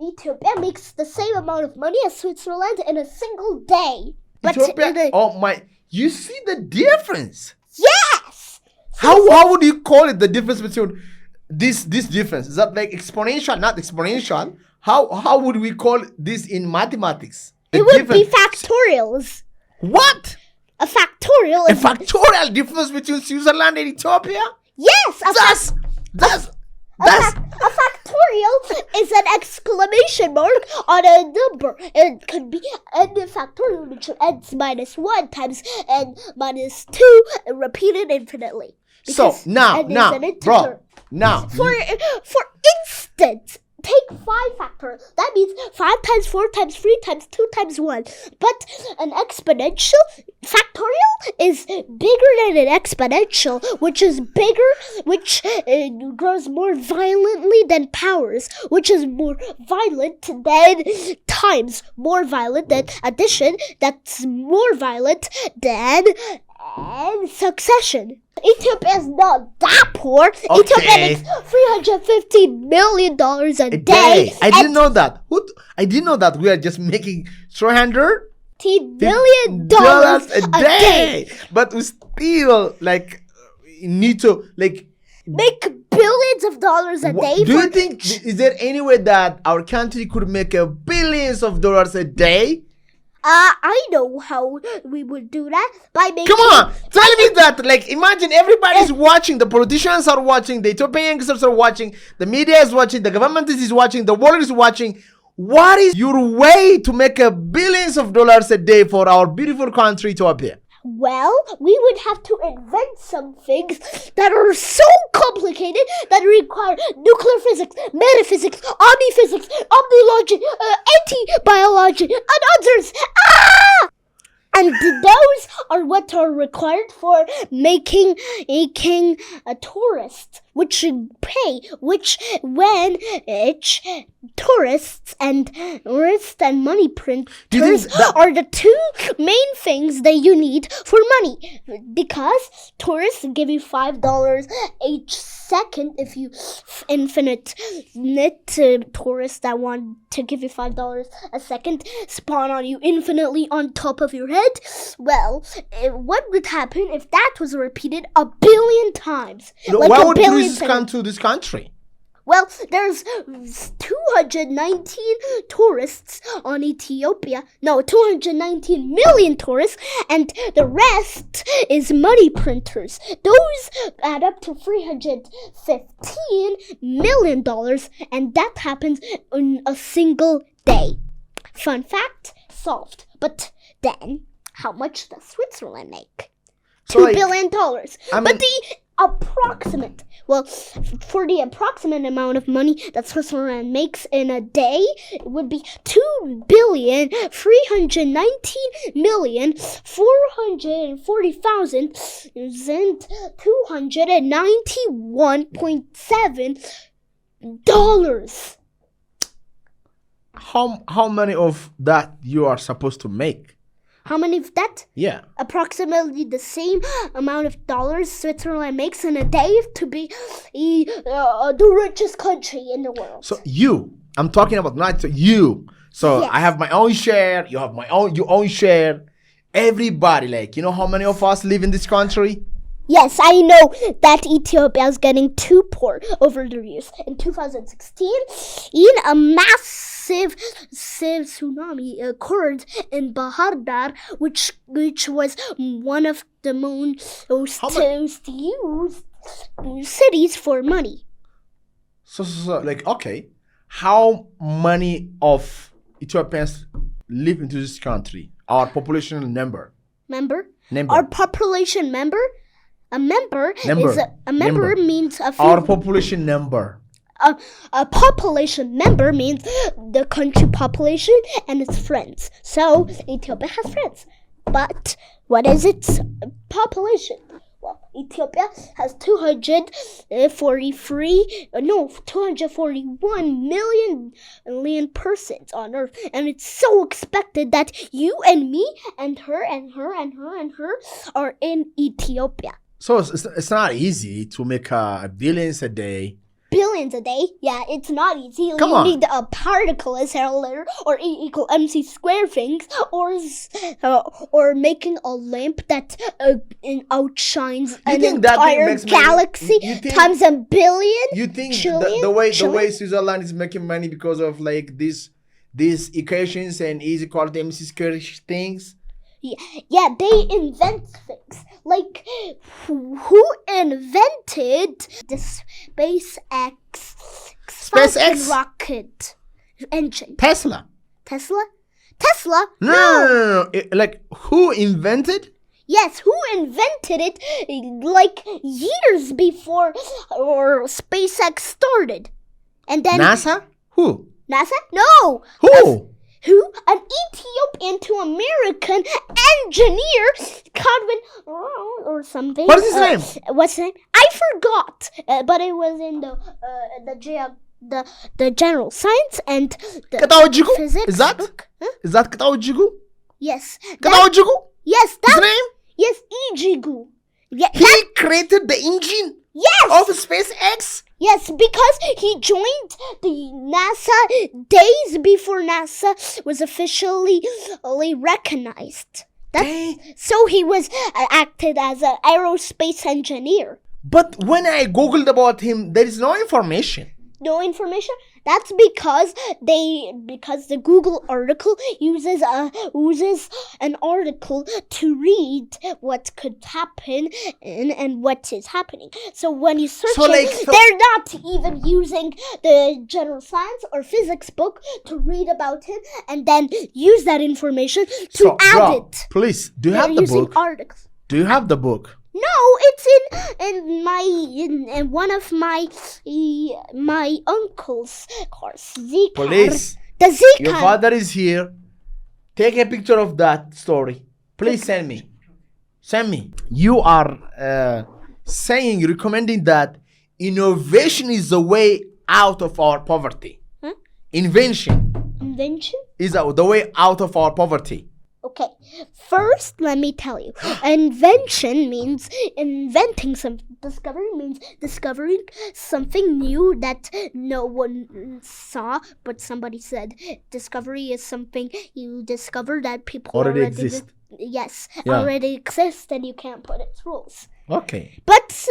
Ethiopia makes the same amount of money as Switzerland in a single day. But you see the difference? Yes. How would you call it, the difference between this difference? Is that like exponential, not exponential? How would we call this in mathematics? It would be factorials. What? A factorial. A factorial difference between Switzerland and Ethiopia? Yes. A factorial is an exclamation mark on a number. It could be n factorial, which n minus 1 times n minus 2, repeated infinitely. So now, bro. Now, for instance, take 5 factorial. That means 5 times 4 times 3 times 2 times 1. But an exponential factorial is bigger than an exponential, which is bigger, which grows more violently than powers, which is more violent than times, more violent than addition, that's more violent than succession. Ethiopia is not that poor. Okay. Ethiopia makes $350 million a day. I didn't know that. I didn't know that we are just making $300 million a day. But we still need to make billions of dollars a day. Do you think is there any way that our country could make billions of dollars a day? I know how we would do that by making. Come on, tell me that. Imagine everybody's watching. The politicians are watching. The Ethiopian youngsters are watching. The media is watching. The government is watching. The world is watching. What is your way to make billions of dollars a day for our beautiful country, Ethiopia? Well, we would have to invent some things that are so complicated that require nuclear physics, metaphysics, omniphysics, omnilogy, anti-biology, and others. And those are what are required for making a tourist, which should pay, when tourists and money printers are the 2 main things that you need for money. Because tourists give you $5 each second if you infinite tourists that want to give you $5 a second spawn on you infinitely on top of your head. Well, what would happen if that was repeated 1 billion times? Why would tourists come to this country? Well, there's 219 tourists on Ethiopia. No, 219 million tourists, and the rest is money printers. Those add up to $315 million, and that happens in a single day. Fun fact, solved. But then, how much does Switzerland make? $2 billion. But for the approximate amount of money that Switzerland makes in a day, it would be 2,319,440,291.7 How many of that you are supposed to make? How many of that? Yeah. Approximately the same amount of dollars Switzerland makes in a day to be the richest country in the world. So I'm talking about not you. So yes. I have my own share. You have your own share. Everybody, how many of us live in this country? Yes, I know that Ethiopia is getting too poor over the years. In 2016, a massive tsunami occurred in Bahar Dar, which was one of the most used cities for money. So, okay, how many of Ethiopians live into this country? Our population number. Our population member. A member means a few. Our population number. A population member means the country population and its friends. So Ethiopia has friends. But what is its population? Well, Ethiopia has 241 million persons on Earth, and it's so expected that you and me and her and her and her and her are in Ethiopia. So it's not easy to make billions a day. Billions a day? Yeah, it's not easy. You need a particle accelerator or E equal MC square things, or making a lamp that outshines an entire galaxy times a billion. You think the way Switzerland is making money because of these equations and E is equal to MC square things? Yeah, they invent things. Who invented the SpaceX rocket engine? Tesla? No. Who invented? Yes, who invented it years before or SpaceX started? And then NASA? Who? NASA? No. Who? Who? An Ethiopian to American engineer, Carvin or something. What is his name? What's his name? I forgot. But it was in the general science and the physics. Is that? book. Huh? Is that Kataojigu? Yes. Kataojigu? Yes. His name? Yes. Ijigu. Yeah. He created the engine Yes. of SpaceX. Yes, because he joined the NASA days before NASA was officially recognized. So he was acted as an aerospace engineer. But when I googled about him, there is no information. No information? That's because the Google article uses an article to read what could happen and what is happening. So when you search they're not even using the general science or physics book to read about him and then use that information to add it. Please, do you They're have the using book? articles. Do you have the book? No, it's in one of my uncle's cars. Police. The Zika. Your father is here. Take a picture of that story. Please send me. Send me. You are recommending that innovation is the way out of our poverty. Huh? Invention is the way out of our poverty. Okay, first let me tell you. Invention means inventing something. Discovery means discovering something new that no one saw, but somebody said. Discovery is something you discover that people already exist. Already exist, and you can't put its rules. Okay. But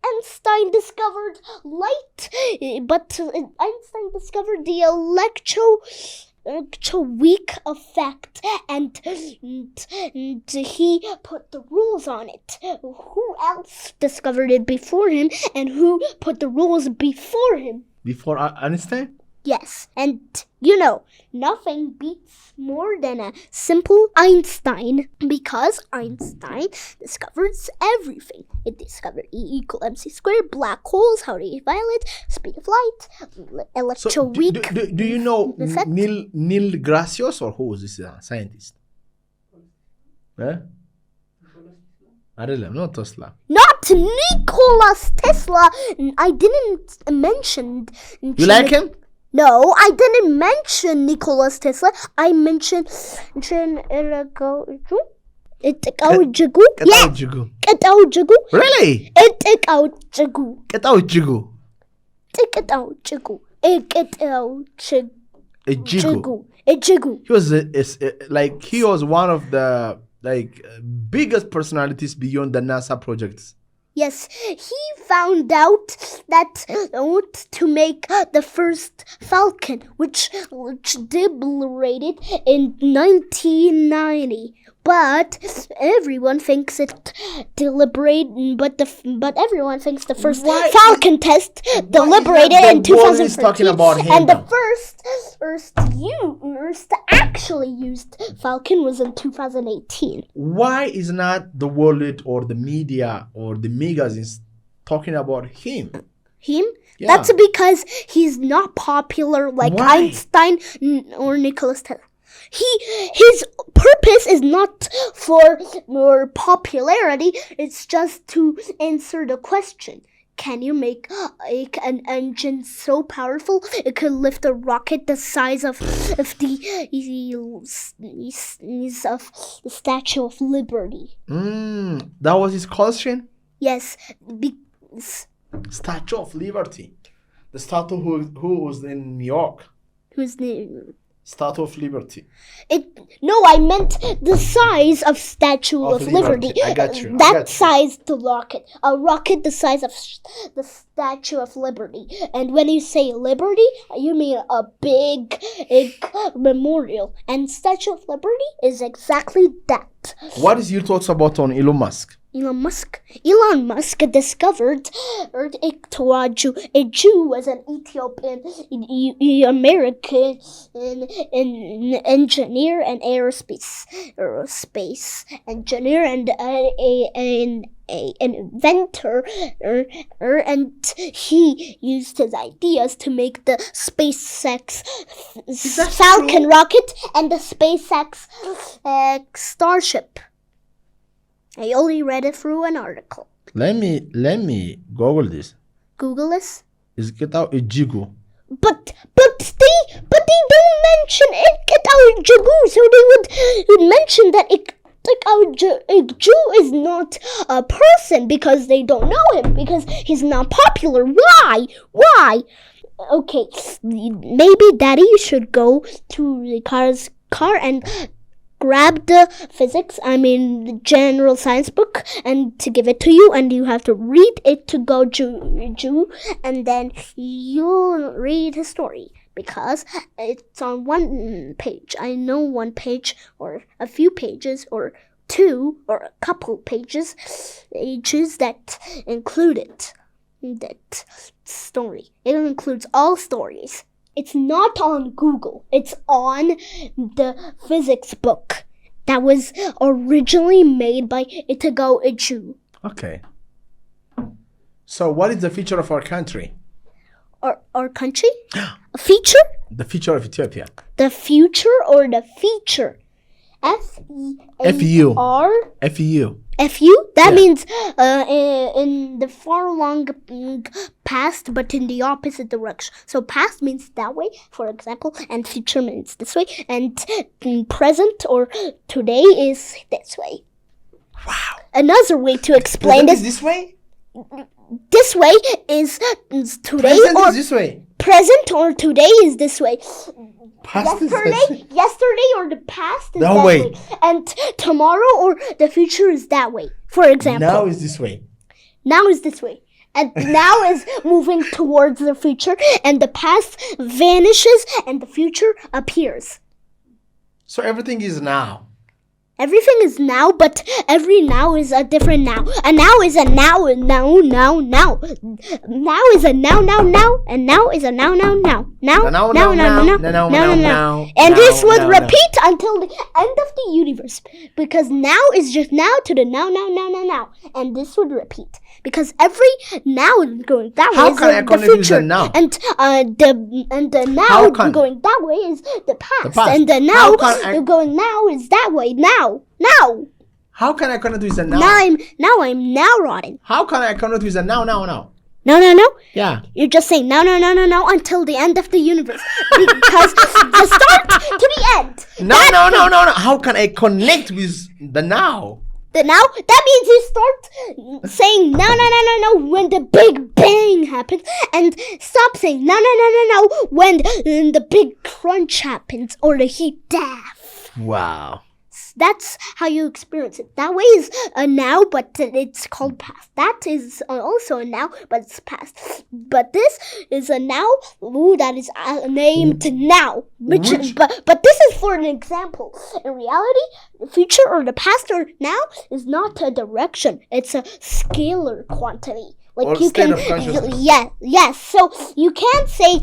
Einstein discovered light. But Einstein discovered the electroweak effect, and he put the rules on it. Who else discovered it before him, and who put the rules before him? Before Einstein? Yes, and nothing beats more than a simple Einstein, because Einstein discovers everything. It discovered E=mc², black holes, how to evaluate, speed of light, electroweak. So do you know Neil Gracios, or who is this scientist? Not Tesla. Not Nikola Tesla. I didn't mention. You like him? No, I didn't mention Nikola Tesla. I mentioned Ethiopia. Really? He was one of the biggest personalities beyond the NASA projects. Yes, he found out that to make the first Falcon, which debuted in 1990. But everyone thinks it deliberated. But everyone thinks the first Falcon test deliberated in 2013, and the first actually used Falcon was in 2018. Why is not the world or the media or the magazines talking about him? Him? Yeah. That's because he's not popular like Einstein or Nikola Tesla. His purpose is not for more popularity. It's just to answer the question: can you make an engine so powerful it could lift a rocket the size of the Statue of Liberty? That was his question? Yes. Statue of Liberty. The statue who was in New York. Whose name? Statue of Liberty. No, I meant the size of Statue of Liberty. I got you. Size the rocket. A rocket the size of the Statue of Liberty. And when you say Liberty, you mean a big memorial. And Statue of Liberty is exactly that. What is your thoughts about on Elon Musk? Elon Musk discovered a Jew was an Ethiopian American engineer and aerospace engineer and an inventor, and he used his ideas to make the SpaceX Falcon rocket and the SpaceX Starship. I only read it through an article. Let me Google this. Google this. Is Ketao Ejigo? But they don't mention Ketao Ejigo, so they would mention that a Jew is not a person because they don't know him, because he's not popular. Why? Okay, maybe Daddy should go to the car and grab the general science book and to give it to you, and you have to read it to go Jew, and then you'll read his story. Because it's on one page. I know one page or a few pages or two or a couple pages that include it. That story. It includes all stories. It's not on Google. It's on the physics book that was originally made by Itago Eju. Okay. So what is the feature of our country? Our country? A feature? The feature of Ethiopia. The future or the feature? F-E-A-R? F-E-U. F-U? That means in the far long past, but in the opposite direction. So past means that way, for example, and future means this way, and present or today is this way. Wow. Another way to explain this. This way? This way is today, present or is this way. Present or today is this way. Past yesterday or the past is that way. And tomorrow or the future is that way. For example, now is this way. Now is this way. And now is moving towards the future, and the past vanishes and the future appears. So everything is now. Everything is now, but every now is a different now. A now is a now. Now is a now. And now is a now. Now. And this would repeat until the end of the universe. Because now is just now to the now. And this would repeat. Because every now is going that way. How can I connect the now? And the now going that way is the past. And the now going now is that way. Now. How can I connect with the now? Now I'm now rotting. How can I connect with the now? No. Yeah. You're just saying no until the end of the universe. Because the start to the end. No. How can I connect with the now? The now? That means you start saying no when the Big Bang happens, and stop saying no when the big crunch happens or the heat death. Wow. That's how you experience it. That way is a now, but it's called past. That is also a now, but it's past. But this is a now that is named now. But this is for an example. In reality, the future or the past or now is not a direction. It's a scalar quantity. Like or you state can, of consciousness. Yes. So you can't say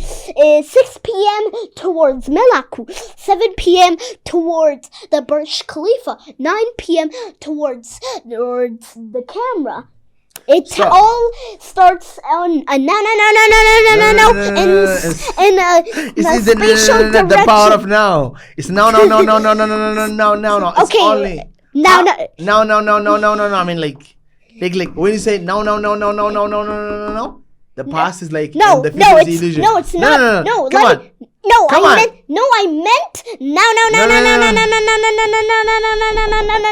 6 p.m. towards Melaku, 7 p.m. towards the Burj Khalifa, 9 p.m. towards the camera. It all starts on a no in a spatial direction. The power of now. It's no. It's okay. only No. I mean like when you say no, the past is like no, the future is illusion. No, it's not. No. Come on. I meant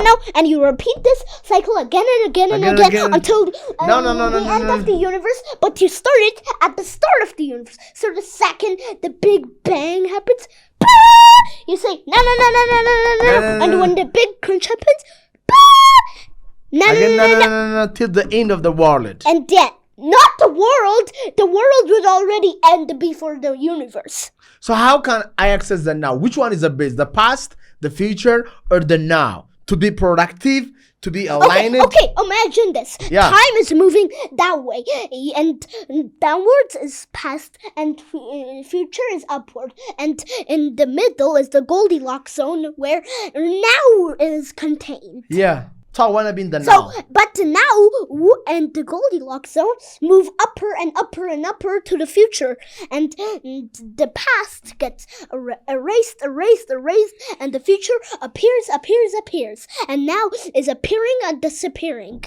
no. And you repeat this cycle again and again until the end of the universe. But you started at the start of the universe. So the second the Big Bang happens, you say no. And when the big crunch happens, no, till the end of the world. And then, not the world. The world would already end before the universe. So how can I access the now? Which one is the best? The past, the future, or the now? to be productive, to be aligned. Okay, imagine this. Yeah. Time is moving that way, and downwards is past, and future is upward, and in the middle is the Goldilocks zone where now is contained. Yeah. So I want to be in the So, now. but now, and the Goldilocks zone move upper and upper and upper to the future, and the past gets erased, and the future appears, and now is appearing and disappearing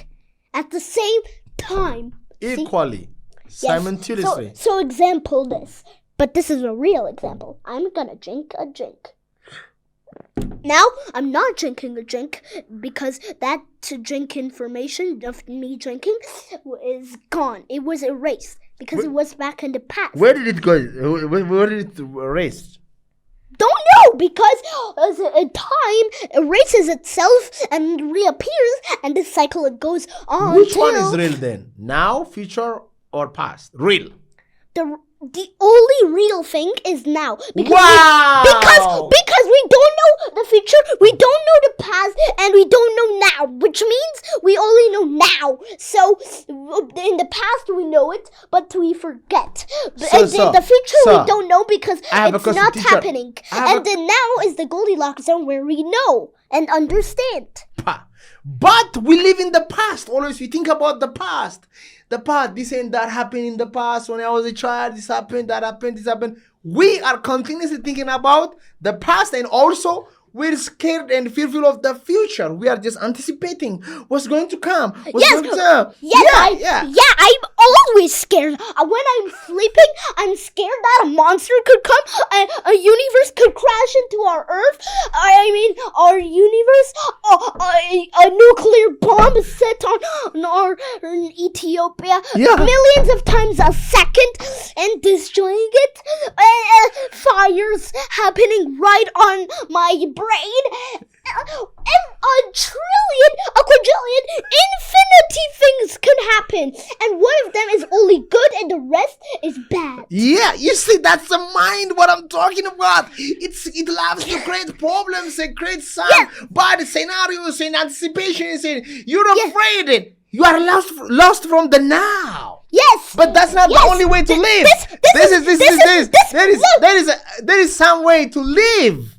at the same time. Equally. Yes. Simultaneously. So example this, but this is a real example. I'm gonna drink a drink. Now, I'm not drinking a drink because that drink information of me drinking is gone. It was erased because it was back in the past. Where did it go? Where did it erase? Don't know, because time erases itself and reappears, and this cycle goes on. Which one is real then? Now, future, or past? Real. The only real thing is now. Wow! Because we don't know the future, we don't know the past, and we don't know now, which means we only know now. So, in the past we know it, but we forget. The future we don't know because it's not happening. And then now is the Goldilocks zone where we know and understand. But we live in the past. Always we think about the past. The past, this and that happened in the past. When I was a child, this happened, that happened, this happened. We are continuously thinking about the past, and also we're scared and fearful of the future. We are just anticipating what's going to come. I'm always scared. When I'm sleeping, I'm scared that a monster could come, a universe could crash into our Earth. Our universe, a nuclear bomb set on our Ethiopia millions of times a second and destroying it. Fires happening right on my brain. And a quadrillion, infinity things can happen. And one of them is only good and the rest is bad. Yeah, you see, that's the mind, what I'm talking about. It loves to create problems and create some bad scenarios and anticipations. And you're afraid. You are lost from the now. Yes. But that's not the only way to live. There is some way to live.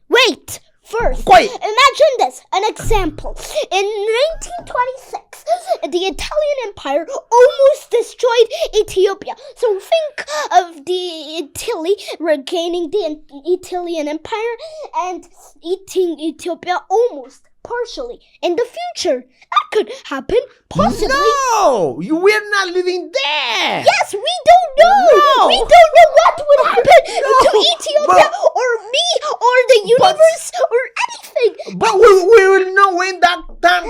Wait. First, imagine this, an example. In 1926, the Italian Empire almost destroyed Ethiopia. So think of the Italy regaining the Italian Empire and eating Ethiopia almost partially. In the future, that could happen, possibly. No! We're not living there! Yes, we don't know! No. We don't know what would happen to Ethiopia or me or the universe or anything. But we will know when that time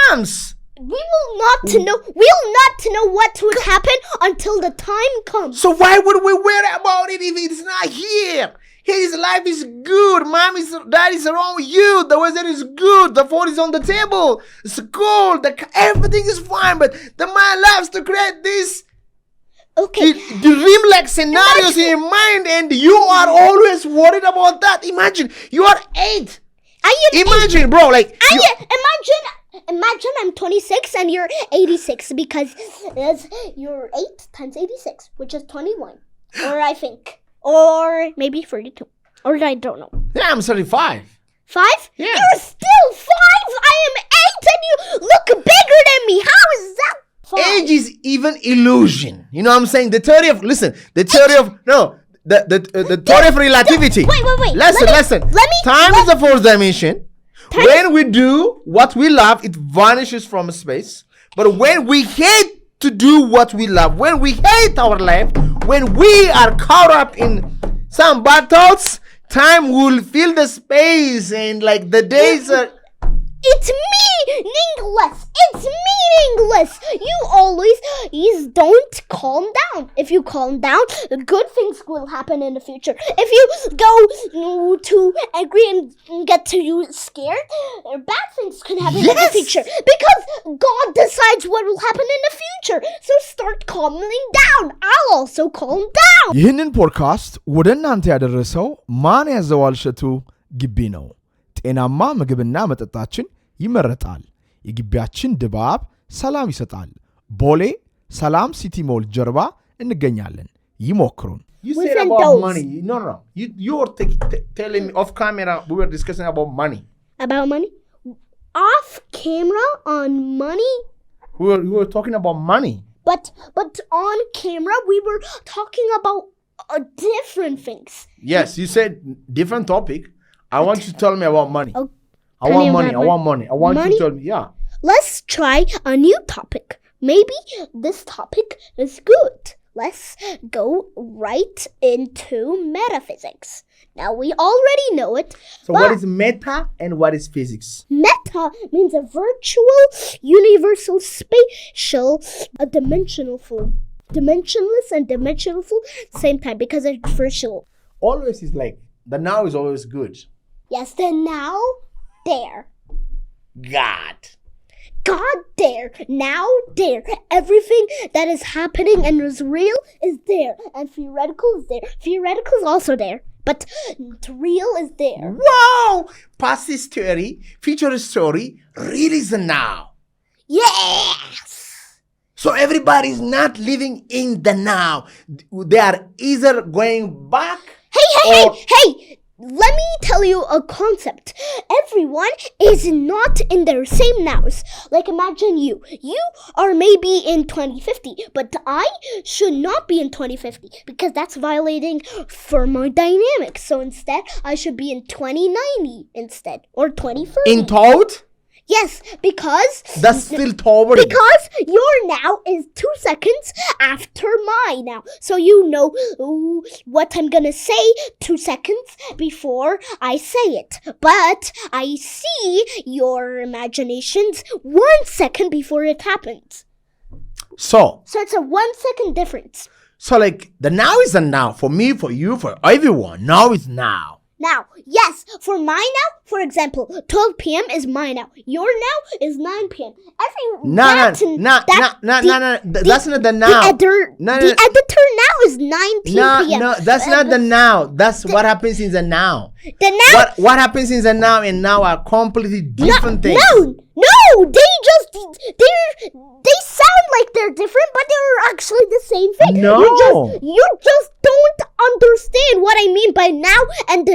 comes. We'll not know what would happen until the time comes. So why would we worry about it if it's not here? His life is good. Dad is around you. The weather is good. The food is on the table. School, everything is fine. But the man loves to create this dream-like scenarios in your mind, and you are always worried about that. Imagine you are 8. Imagine, bro, Imagine I'm 26 and you're 86 because you're 8 times 86, which is 21, or I think. Or maybe 32. Or I don't know. Yeah, I'm 35. 5? Yeah. You're still 5! I am 8 and you look bigger than me! How is that 5? Age is even illusion. You know what I'm saying? The theory of relativity. Wait. Listen. Time is the fourth dimension. When we do what we love, it vanishes from space. But when we hate to do what we love, when we hate our life, when we are caught up in some bad thoughts, time will fill the space and the days are... It's meaningless. You always don't calm down. If you calm down, good things will happen in the future. If you go too angry and get too scared, bad things can happen in the future. Because God decides what will happen in the future. So start calming down. I'll also calm down. ይህንን ፖድካስት ወደ እናንተ ያደረሰው ማንያዘዋል እሸቱ ግቢ ነው። ጤናማ ምግብና መጠጣችን ይመረጣል። የግቢያችን ድባብ ሰላም ይሰጣል። ቦሌ ሰላም ሲቲ ሞል ጀርባ እንገኛለን። ይሞክሩን። You said about money. No. You were telling me off camera. We were discussing about money. About money? Off camera on money? We were talking about money. But on camera we were talking about different things. Yes, you said different topic. I want you to tell me about money. Oh, I want money. I want money. I want money? you to tell me. Yeah. Let's try a new topic. Maybe this topic is good. Let's go right into metaphysics. Now we already know it. So what is meta and what is physics? Meta means a virtual, universal, spatial, a dimensionless and dimensional same time because it's virtual. Always is like the now is always good. Yes, the now, there. God there, now there. Everything that is happening and is real is there. And theoretical is there. Theoretical is also there. But real is there. Wow! Past is theory, future is story, real is the now. Yes! So everybody is not living in the now. They are either going back. Hey! Let me tell you a concept. Everyone is not in their same nows. Like imagine you. You are maybe in 2050, but I should not be in 2050 because that's violating thermodynamics. So instead, I should be in 2090 instead or 2030. In thought? Yes, because that's still thought. Because your now is 2 seconds after my now. So you know what I'm gonna say 2 seconds before I say it. But I see your imaginations 1 second before it happens. So it's a 1 second difference. So like the now is the now. For me, for you, for everyone. Now is now. Now, yes, for my now, for example, 12 p.m. is my now. Your now is 9 p.m. No. That's not the now. The editor now is 9 p.m. No, that's not the now. That's what happens in the now. The now. What happens in the now and now are completely different things. No, they sound like they're different, but they're actually the same thing. No. You just don't understand what I mean by now and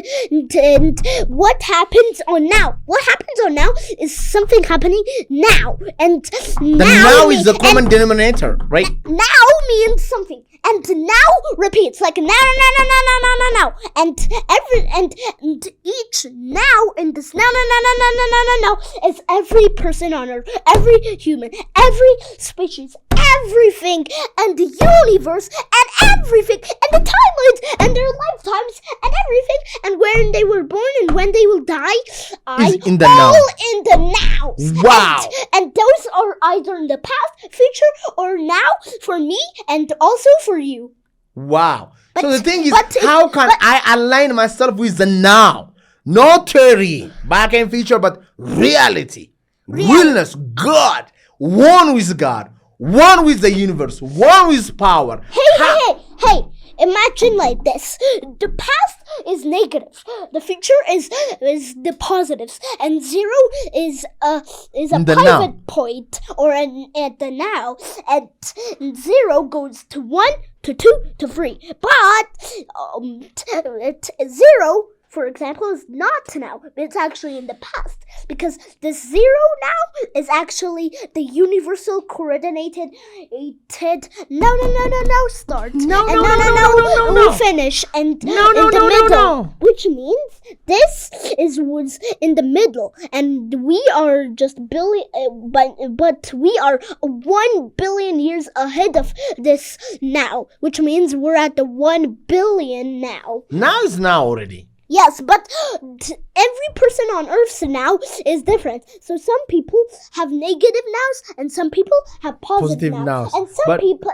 what happens on now. What happens on now is something happening now. And the now is the common denominator, right? Now means something. And now repeats like now. And each now in this now is every person on earth, every human, every species, everything, and the universe, and everything, and the timelines, and their lifetimes, and everything, and when they were born and when they will die, in the now. In the now. Wow. And those are either in the past, future, or now for me, and also for you. Wow. So the thing is, how can I align myself with the now? Not theory, back and future, but reality. Realness, God, one with God, one with the universe, one with power. Hey, imagine like this. The past is negative. The future is the positives, and 0 is a pivot point or at the now. And 0 goes to 1 to 2 to 3. But 0, for example, is not now. It's actually in the past because this 0 now is actually the universal coordinated start. No, we finish and in the middle, which means this was in the middle, and we are just but we are 1 billion years ahead of this now, which means we're at the 1 billion now. Now is now already. Yes, but every person on Earth's now is different. So some people have negative nows, and some people have positive nows. And some people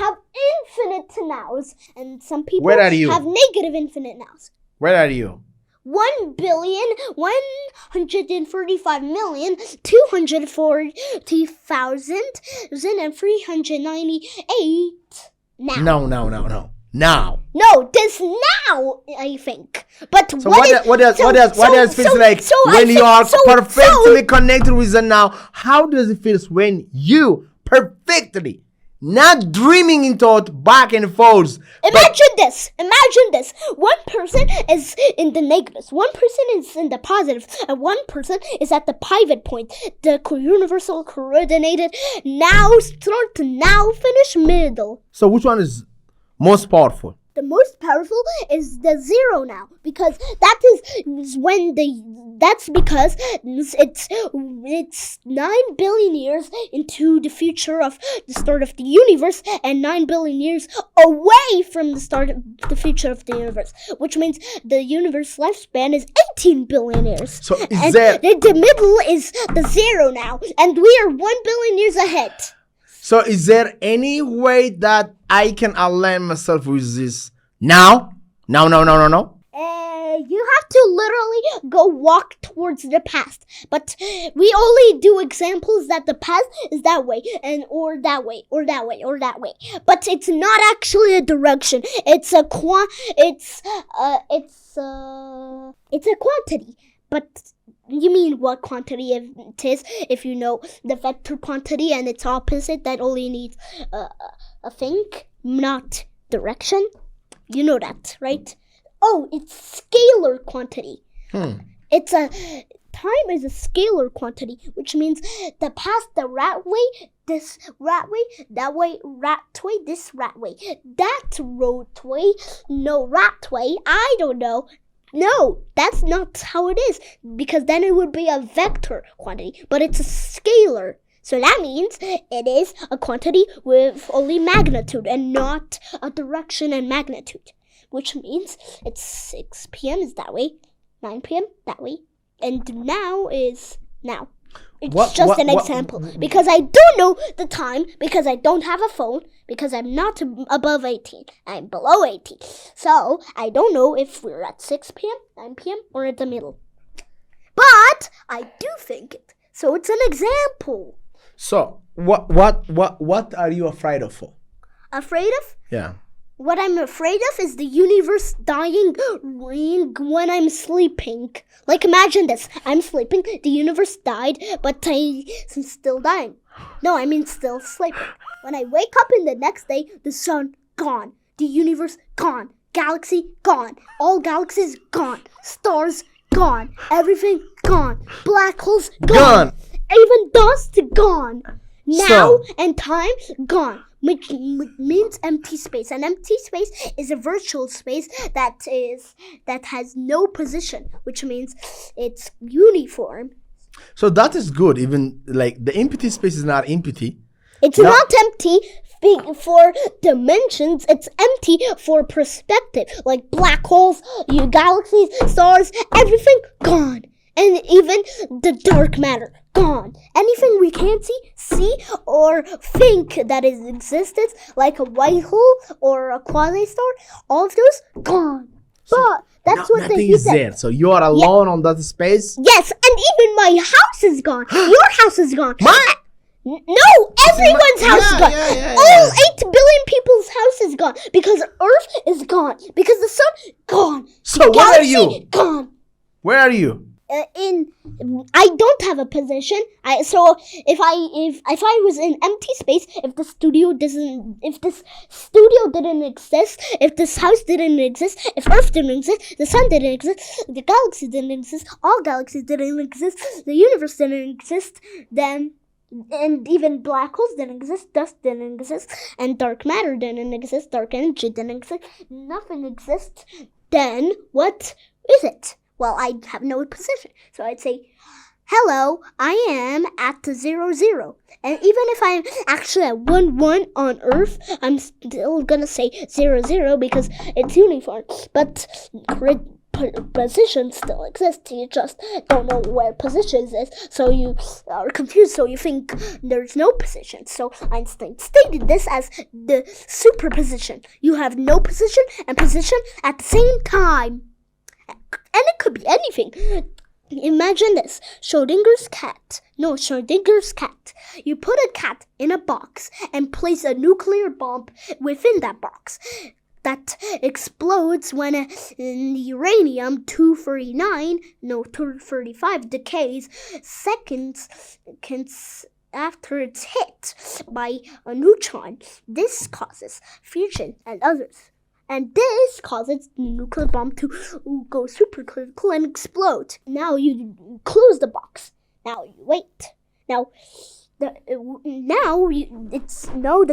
have infinite nows, and some people have negative infinite nows. Where are you? 1,145,240,398 now. No. now. No, this now, I think. But So what does it feel like when you are perfectly connected with the now? How does it feel when you perfectly, not dreaming in thought back and forth? Imagine this. One person is in the negatives, one person is in the positive, and one person is at the pivot point, the universal coordinated now start, now finish, middle. So which one is most powerful? The most powerful is the zero now, because that's because it's 9 billion years into the future of the start of the universe and 9 billion years away from the start of the future of the universe, which means the universe lifespan is 18 billion years. So the middle is the zero now, and we are 1 billion years ahead. So is there any way that I can align myself with this now? No. You have to literally go walk towards the past. But we only do examples that the past is that way, or that way, or that way, or that way. But it's not actually a direction. It's a quantity. But you mean what quantity it is? If you know the vector quantity and its opposite, that only needs a thing, not direction. You know that, right? Oh, it's scalar quantity. It's time is a scalar quantity, which means the past, the rat way, this rat way, that way, rat way, this rat way, that road way, no rat way, I don't know. No, that's not how it is, because then it would be a vector quantity, but it's a scalar. So that means it is a quantity with only magnitude and not a direction and magnitude, which means it's 6 p.m. is that way, 9 p.m. that way, and now is now. It's just an example, because I don't know the time, because I don't have a phone, because I'm not above 18, I'm below 18. So I don't know if we're at 6 p.m., 9 p.m., or at the middle. But I do think it. So it's an example. So what are you afraid of? Afraid of? Yeah. What I'm afraid of is the universe dying when I'm sleeping. Like, imagine this. I'm sleeping, the universe died, but I'm still dying. No, I mean still sleeping. When I wake up in the next day, the sun gone, the universe gone, galaxy gone, all galaxies gone, stars gone, everything gone, black holes gone. Even dust gone. Now and time gone. Which means empty space. And empty space is a virtual space that has no position, which means it's uniform. So that is good. Even like the empty space is not empty. It's not empty for dimensions. It's empty for perspective. Like black holes, galaxies, stars, everything gone. And even the dark matter, gone. Anything we can't see or think that is existence, like a white hole or a quasi-star, all of those, gone. But that's what nothing is there. So you are alone on that space? Yes, and even my house is gone. Your house is gone. No, everyone's house is gone. All 8 billion people's house is gone. Because Earth is gone. Because the sun, gone. So where are you? Gone. Where are you? I don't have a position. So if I was in empty space, if this studio didn't exist, if this house didn't exist, if Earth didn't exist, the sun didn't exist, the galaxy didn't exist, all galaxies didn't exist, the universe didn't exist, then, and even black holes didn't exist, dust didn't exist, and dark matter didn't exist, dark energy didn't exist, nothing exists, then what is it? Well, I have no position. So I'd say, hello, I am at the 0, 0. And even if I'm actually at 1, 1 on Earth, I'm still gonna say 0, 0 because it's uniform. But positions still exist. You just don't know where positions is. So you are confused. So you think there's no position. So Einstein stated this as the superposition. You have no position and position at the same time. And it could be anything. Imagine this. Schrodinger's cat. You put a cat in a box and place a nuclear bomb within that box. that explodes when uranium-235 decays seconds after it's hit by a neutron. This causes fusion and others. And this causes the nuclear bomb to go supercritical and explode. Now you close the box. Now you wait. Now the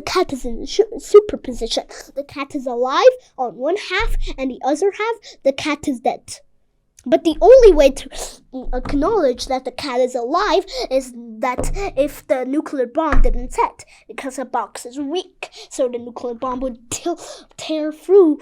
cat is in superposition. The cat is alive on one half, and the other half, the cat is dead. But the only way to acknowledge that the cat is alive is that if the nuclear bomb didn't set, because the box is weak, so the nuclear bomb would tear through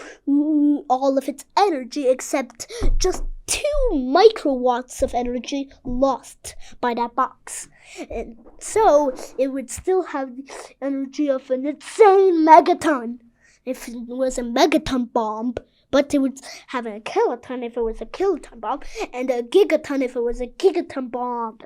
all of its energy except just 2 microwatts of energy lost by that box. And so it would still have the energy of an insane megaton if it was a megaton bomb. But it would have a kiloton if it was a kiloton bomb, and a gigaton if it was a gigaton bomb.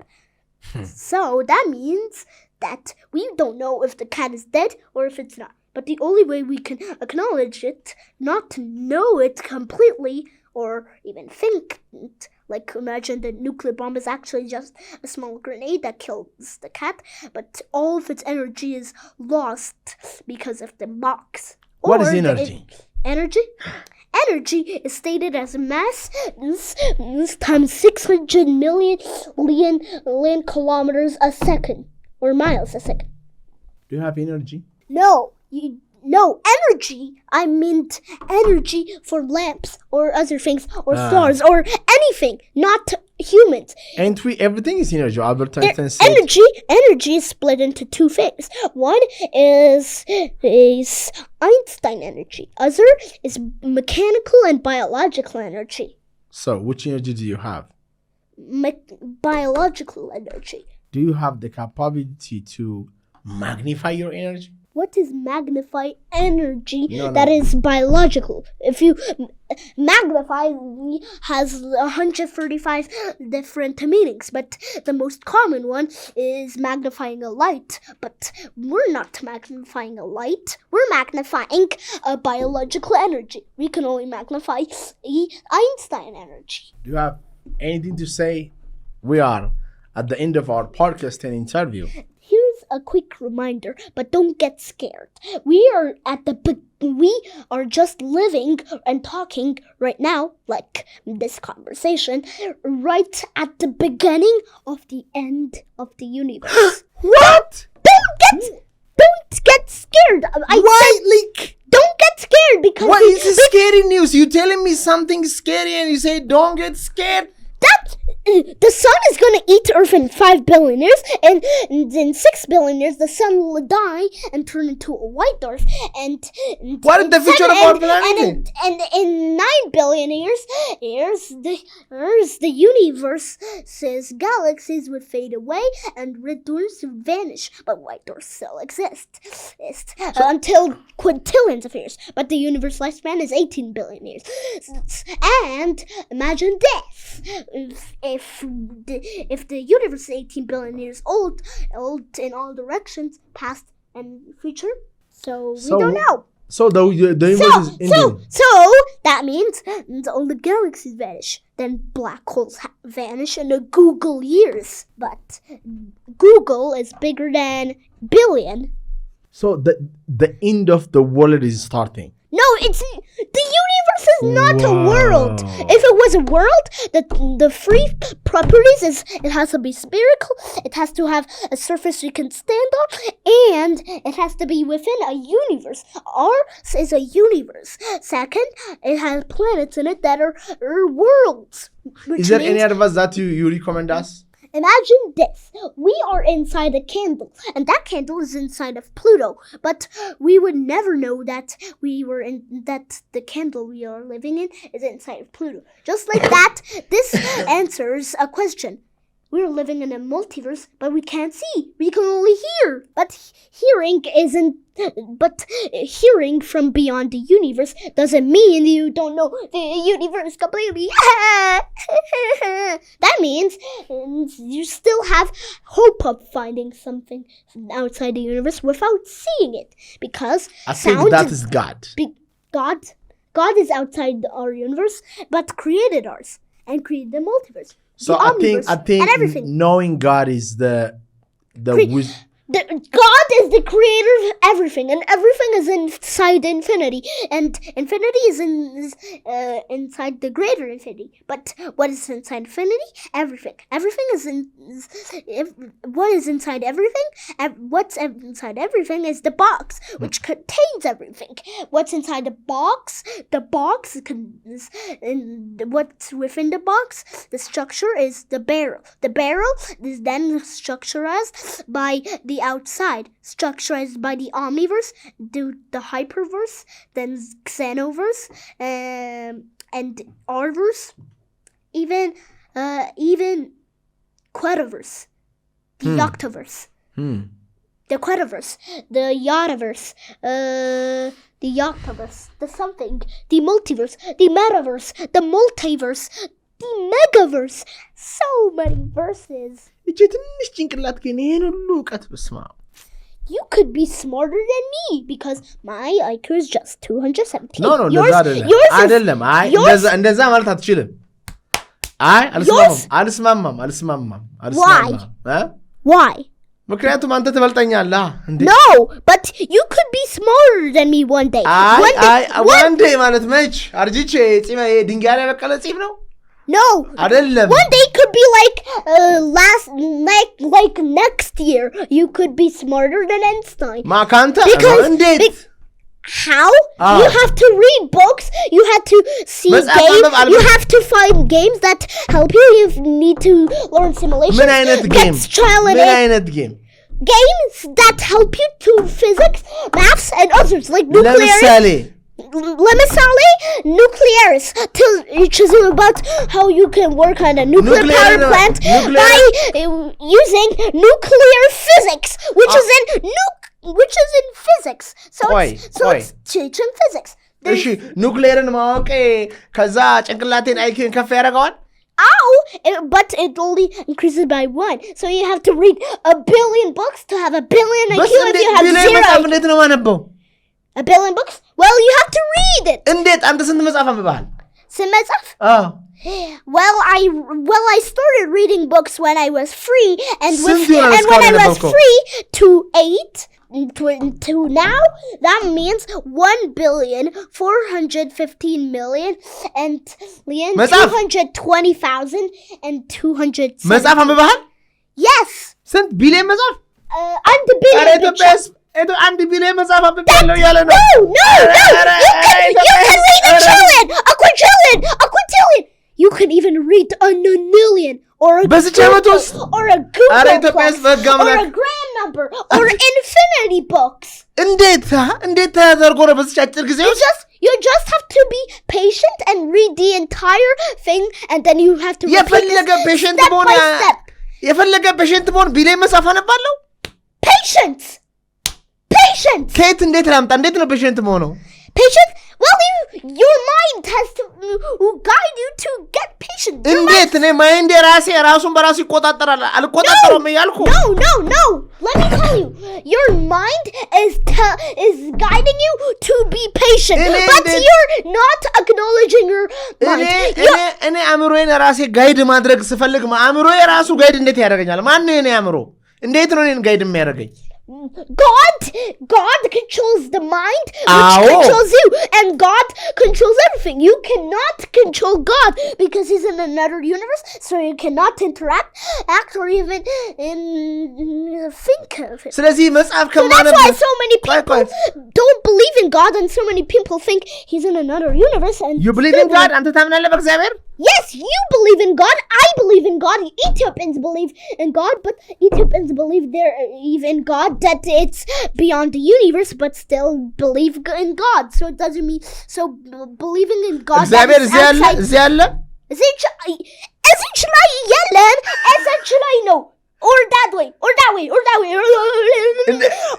So that means that we don't know if the cat is dead or if it's not. But the only way we can acknowledge it, not to know it completely or even think it, like imagine the nuclear bomb is actually just a small grenade that kills the cat, but all of its energy is lost because of the box. What is energy? Energy is stated as mass times 600 million kilometers a second, or miles a second. Do you have energy? No, energy. I meant energy for lamps or other things or stars or anything, not humans. And everything is energy. Albert Einstein said. Energy is split into 2 things. One is Einstein energy. Other is mechanical and biological energy. So, which energy do you have? Biological energy. Do you have the capability to magnify your energy? What is magnify energy No. that is biological? If you magnify has 135 different meanings, but the most common one is magnifying a light. But we're not magnifying a light. We're magnifying a biological energy. We can only magnify Einstein energy. Do you have anything to say? We are at the end of our podcast and interview. Here's a quick reminder, but don't get scared. We are just living and talking right now, like this conversation, right at the beginning of the end of the universe. What? Don't get scared. Don't get scared because What is this scary news? You telling me something scary and you say don't get scared? The sun is going to eat Earth in 5 billion years, and in 6 billion years, the sun will die and turn into a white dwarf. And what is the future of our planet? And in 9 billion years, the universe's galaxies would fade away, and red dwarfs would vanish, but white dwarfs still exist until quintillions of years. But the universe lifespan is 18 billion years. And imagine this: if the universe is 18 billion years old in all directions, past and future, so we don't know. So the universe is ending. So that means all the galaxies vanish. Then black holes vanish in a Google years. But Google is bigger than billion. So the end of the world is starting. No, the universe is not a world. If it was a world, the free properties is it has to be spherical, it has to have a surface you can stand on, and it has to be within a universe. Ours is a universe. Second, it has planets in it that are worlds. Is there any advice that you recommend us? Imagine this. We are inside a candle, and that candle is inside of Pluto. But we would never know that that the candle we are living in is inside of Pluto. Just like that, this answers a question. We're living in a multiverse, but we can't see. We can only hear. But hearing from beyond the universe doesn't mean you don't know the universe completely. That means you still have hope of finding something outside the universe without seeing it. Because I think that is God. God is outside our universe, but created ours and created the multiverse. So the omniverse, I think and everything. knowing God is the God is the creator of everything, and everything is inside infinity, and infinity is inside the greater infinity. But what is inside infinity? Everything. Everything is what is inside everything? What's inside everything is the box, which contains everything. What's inside the box? The box what's within the box? The structure is the barrel. The barrel is then structured by the outside, structured by the omniverse, the hyperverse, then xenoverse, and rverse, even quetaverse, the octaverse, the quetaverse, the yotaverse, the octaverse, the something, the multiverse, the metaverse, the multiverse, the megaverse. So many verses. እቺ ትንሽ ጭንቅላት ግን ይሄን ሁሉ ዕውቀት በስማ You could be smarter than me because my IQ is just 217. No, አይደለም አይ እንደዛ ማለት አትችልም አይ አልስማማም Why? ምክንያቱም አንተ ትበልጠኛለህ እንዴ No, but you could be smarter than me one day. One day ማለት መች አርጂቼ ጺም ድንጋይ ላይ በቀለ ጺም ነው No. አይደለም One day could be like next year. You could be smarter than Einstein. ማካንታ እንዴት How? You have to read books. You have to see games. You have to find games that help you. You need to learn simulation. ምን አይነት game? Games that help you to physics, maths, and others like nuclear. Lemisale nuclearis, which is about how you can work on a nuclear power plant by using nuclear physics, which is in physics. So it's teaching physics. እሺ ኑክሌርን ማወቅ ከዛ ጭንቅላቴን አይኪን ከፍ ያደርገዋል but it only increases by 1. So you have to read 1 billion books to have 1 billion IQ if you have 0. እንዴት ነው ማነበው 1 billion books? Well, you have to read it. እንዴት አንተ ስንት መጽሐፍ አንብበሃል? ስንት መጽሐፍ? Well, I started reading books when I was free, and when I was free to 8 to now, that means 1,415,220,200 መጽሐፍ አንብበሃል? Yes. ስንት ቢሊየን መጽሐፍ? 1 billion. አንድ ቢሊየን መጽሐፍ አንብቤያለሁ ያለ ነው። No. You can read a trillion, a quintillion. You can even read a million or a Google plus or a grand number or infinity books. እንዴት ተደርጎ ነው በዚህ አጭር ጊዜ? You just have to be patient and read the entire thing, and then you have to የፈለገ ፔሽንት መሆን ቢሊየን መጽሐፍ አነባለሁ? Patience. ከየት እንዴት ላምጣ? እንዴት ነው ፔሽንት መሆነው? Patient? Well, your mind has to guide you to get patient. እንዴት ነው ማይንድ ራሱን በራሱ ይቆጣጠራል? አልቆጣጠረውም እያልኩ No. Let me tell you. Your mind is guiding you to be patient. But you're not acknowledging your mind. እኔ አእምሮዬን ራሴ ጋይድ ማድረግ ስፈልግ አእምሮዬ ራሱ ጋይድ እንዴት ያደርገኛል? ማን ነው የኔ አእምሮ? እንዴት ነው እኔን ጋይድ የሚያደርገኝ? God controls the mind, which controls you, and God controls everything. You cannot control God because He's in another universe, so you cannot act or even think of it. So that's why so many people don't believe in God, and so many people think He's in another universe. And you believe in God? አንተ ታምናለህ በእግዚአብሔር? Yes, you believe in God. I believe in God. Ethiopians believe in God, but Ethiopians believe in God that it's beyond the universe, but still believe in God. So it doesn't mean believing in God. እግዚአብሔር እዚህ ያለ essentially no. Or that way,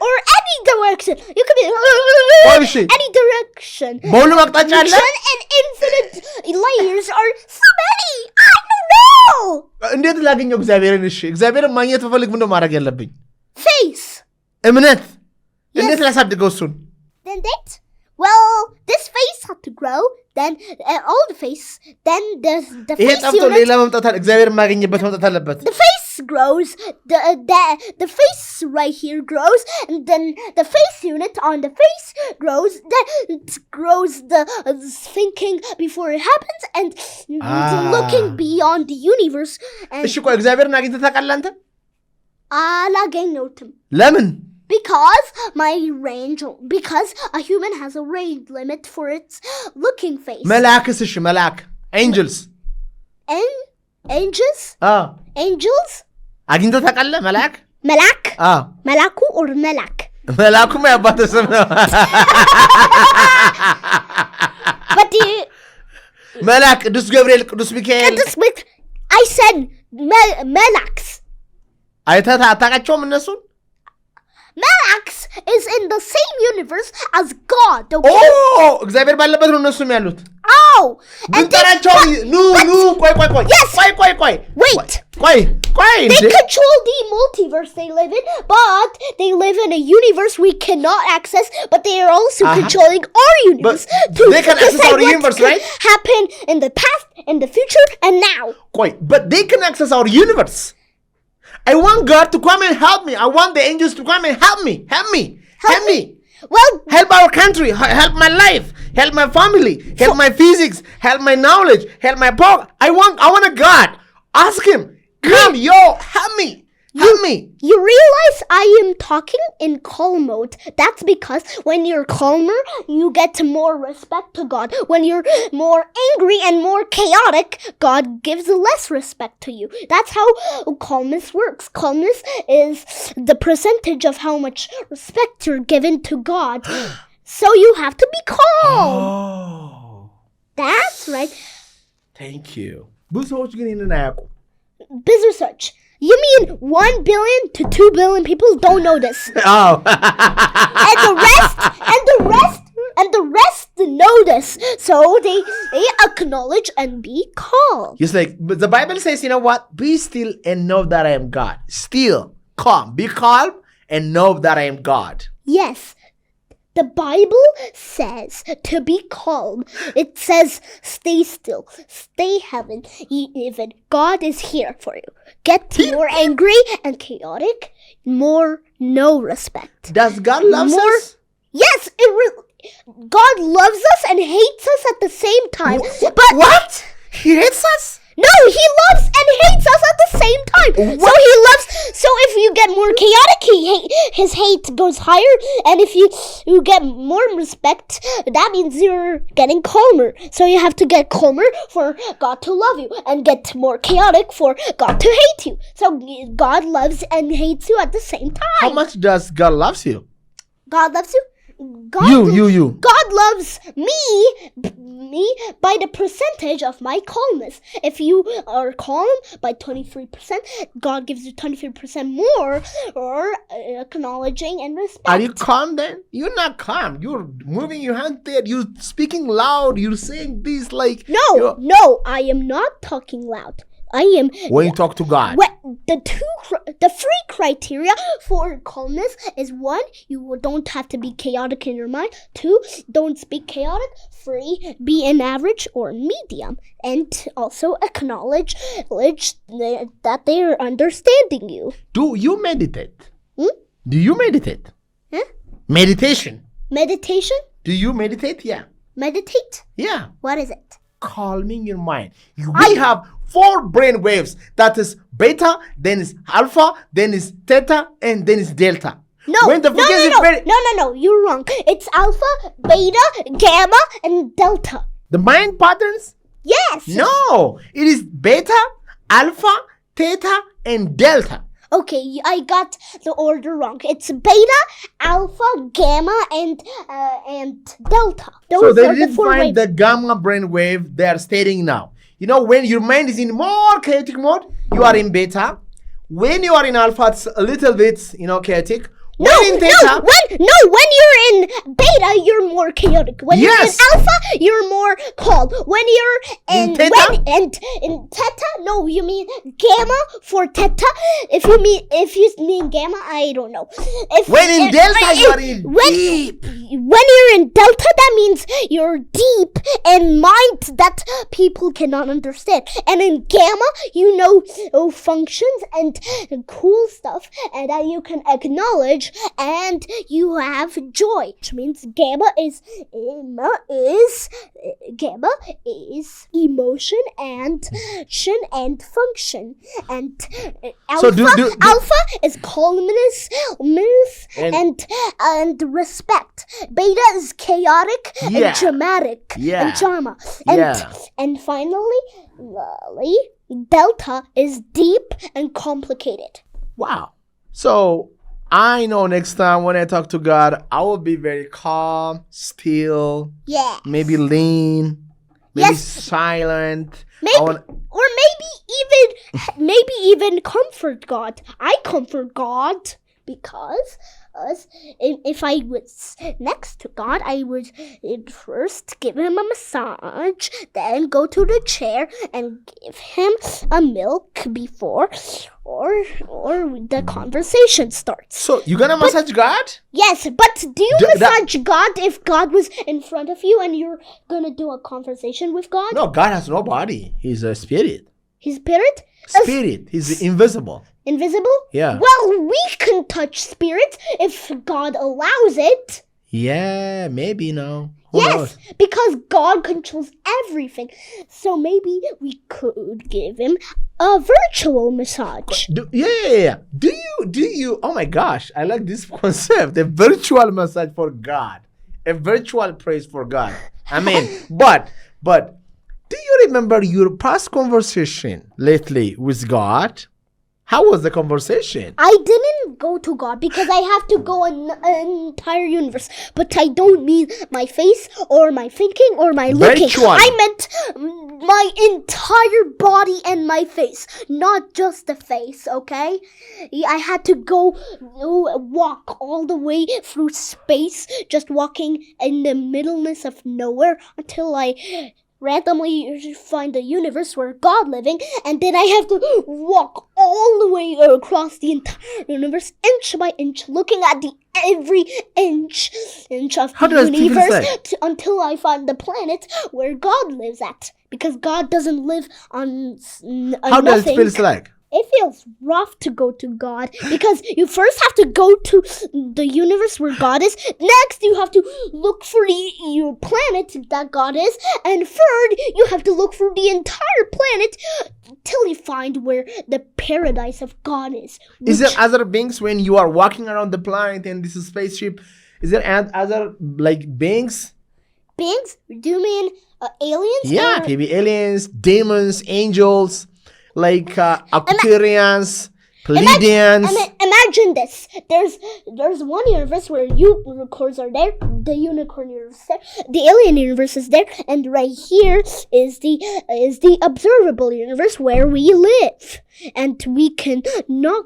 or any direction. You could be any direction. And infinite layers are so many. I don't know. እንዴት ላገኘው እግዚአብሔርን? እሺ እግዚአብሔርን ማግኘት ፈልግ ምን ማድረግ ያለብኝ? Faith. እምነት። እንዴት ላሳድገው እሱን? እንዴት? Well, this face had to grow, then all the face, then the ይሄ face ጠፍቶ unit, ሌላ መምጣት አለ እግዚአብሔር የማገኝበት መምጣት አለበት the face grows, the face right here grows, and then the face unit on the face grows, then it grows the thinking before it happens, and looking beyond the universe. And እሺ ቆይ እግዚአብሔርን አግኝተህ ታውቃለህ አንተ አላገኘሁትም ለምን because a human has a range limit for its looking face. መልአክስ እሺ መልአክ angels angels አግኝተህ ታውቃለህ መልአክ መላኩ or መልአክ መልአኩማ ያባትህ ስም ነው መልአክ ቅዱስ ገብርኤል ቅዱስ ሚካኤል I said መልአክስ አይተህ አታውቃቸውም እነሱን Malax is in the same universe as God. Okay? እግዚአብሔር ባለበት ነው እነሱም ያሉት ብትጠራቸው ኑ ቆይ Yes. ቆይ Wait. They control the multiverse they live in, but they live in a universe we cannot access, but they are also controlling our universe. But they can access our universe, right? Happen in the past, in the future, and now. But they can access our universe. I want God to come and help me. I want the angels to come and help me. Help me. Well, help our country. Help my life. Help my family. Help my physics. Help my knowledge. Help my power. I want a God. Ask him. Come, help me. Help me. You realize I am talking in calm mode. That's because when you're calmer, you get more respect to God. When you're more angry and more chaotic, God gives less respect to you. That's how calmness works. Calmness is the percentage of how much respect you're given to God. So you have to be calm. That's right. Thank you. ብዙ ሰዎች ግን ይህንን አያውቁም Biz research. You mean 1 billion to 2 billion people don't know this? And the rest know this. So they acknowledge and be calm. It's like, but the Bible says, you know what? Be still and know that I am God. Still, calm. Be calm and know that I am God. Yes. The Bible says to be calm. It says stay still, stay even. God is here for you. Get more angry and chaotic, more no respect. Does God love us? Yes, God loves us and hates us at the same time. But what? He hates us? No, he loves and hates us at the same time. What? So if you get more chaotic, his hate goes higher. And if you get more respect, that means you're getting calmer. So you have to get calmer for God to love you, and get more chaotic for God to hate you. So God loves and hates you at the same time. How much does God love you? God loves you? You. God loves me by the percentage of my calmness. If you are calm by 23%, God gives you 23% more or acknowledging and respect. Are you calm then? You're not calm. You're moving your hand there. You're speaking loud. You're saying this like... No, I am not talking loud. I am... When you talk to God. The three criteria for calmness is 1, you don't have to be chaotic in your mind. 2, don't speak chaotic. 3, be an average or medium. And also acknowledge that they are understanding you. Do you meditate? Do you meditate? Huh? Meditation. Do you meditate? Yeah. Meditate? Yeah. What is it? Calming your mind. We have 4 brain waves. That is beta, then is alpha, then is theta, and then is delta. No, you're wrong. It's alpha, beta, gamma, and delta. The mind patterns? Yes. No, it is beta, alpha, theta, and delta. Okay, I got the order wrong. It's beta, alpha, gamma, and delta. So they didn't find the gamma brain wave they are stating now. You know, when your mind is in more chaotic mode, you are in beta. When you are in alpha, it's a little bit, chaotic. No, When in theta? when you're in beta, you're more chaotic. When Yes. you're in alpha, you're more calm. When you're in theta? in theta, no, you mean gamma for theta. If you mean gamma, I don't know. When in delta, you are in deep. When you're in delta, that means you're deep in mind that people cannot understand. And in gamma, you know functions and cool stuff, and that you can acknowledge, and you have joy, which means gamma is emotion and action and function, and alpha is calmness and respect. Beta is chaotic and dramatic and drama, and finally delta is deep and complicated. Wow. So I know next time when I talk to God, I will be very calm, still, maybe lean, maybe silent. Maybe even comfort God. I comfort God because if I was next to God, I would first give him a massage, then go to the chair and give him a milk before or the conversation starts. So you're gonna massage God? Yes, but do you massage God if God was in front of you and you're gonna do a conversation with God? No, God has no body. He's a spirit. His spirit? Spirit. He's invisible. Invisible? Yeah. Well, we can touch spirit if God allows it. Yeah, maybe no. Who knows? Because God controls everything. So maybe we could give him a virtual massage. Do you? Oh my gosh, I like this concept. A virtual massage for God. A virtual praise for God. I mean, but do you remember your past conversation lately with God? How was the conversation? I didn't go to God because I have to go an entire universe. But I don't mean my face or my thinking or my looking. Virtual. I meant my entire body and my face, not just the face, okay? I had to go walk all the way through space, just walking in the middleness of nowhere until I randomly find the universe where God living, and then I have to walk all the way across the entire universe, inch by inch, looking at every inch of the universe until I find the planet where God lives at, because God doesn't live on How nothing. does it feel like? It feels rough to go to God because you first have to go to the universe where God is. Next, you have to look for your planet that God is. And third, you have to look for the entire planet till you find where the paradise of God is. Is there other beings when you are walking around the planet in this spaceship? Is there other beings? Beings? Do you mean aliens? Yeah, maybe aliens, demons, angels. Like Aquarians, Pleiadians. Imagine this. There's one universe where unicorns are there, the unicorn universe is there, the alien universe is there, and right here is the observable universe where we live, and we can not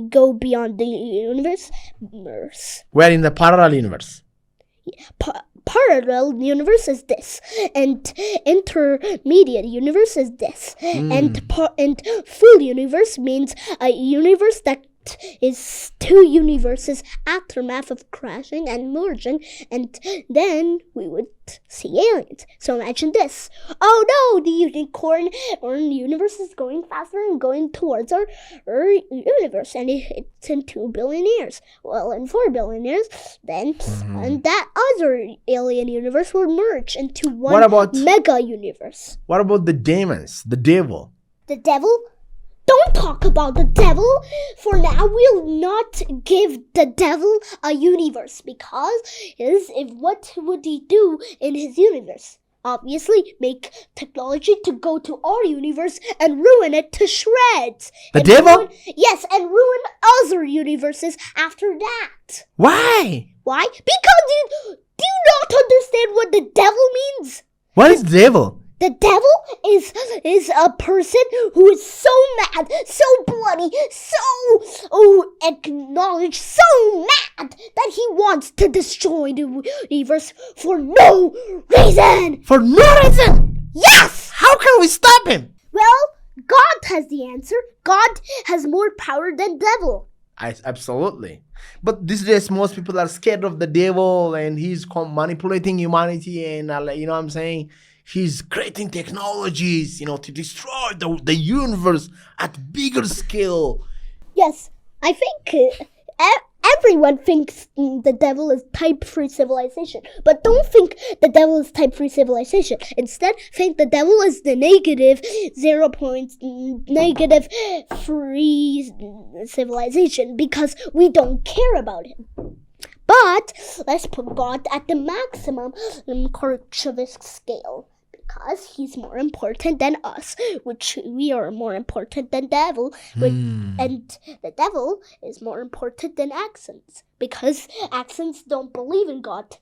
go beyond the universe. We're in the parallel universe. Parallel universe is this, and intermediate universe is this, and full universe means a universe that is two universes aftermath of crashing and merging, and then we would see aliens. So imagine this. Oh no, the unicorn universe is going faster and going towards our universe, and it's in 2 billion years. Well, in 4 billion years, then and that other alien universe will merge into one mega universe. What about the demons, the devil? The devil? Don't talk about the devil. For now, we'll not give the devil a universe, because what would he do in his universe? Obviously, make technology to go to our universe and ruin it to shreds. The devil? Yes, and ruin other universes after that. Why? Why? Because do you not understand what the devil means? What is devil? The devil is a person who is so mad, so bloody, so acknowledged, so mad that he wants to destroy the universe for no reason. For no reason? Yes! How can we stop him? Well, God has the answer. God has more power than devil. Absolutely. But these days, most people are scared of the devil, and he's manipulating humanity, and you know what I'm saying? He's creating technologies, to destroy the universe at bigger scale. Yes, I think everyone thinks the devil is type-free civilization. But don't think the devil is type-free civilization. Instead, think the devil is the negative free civilization because we don't care about him. But let's put God at the maximum Bolshevik scale. Because he's more important than us, which we are more important than devil, and the devil is more important than accents, because accents don't believe in God.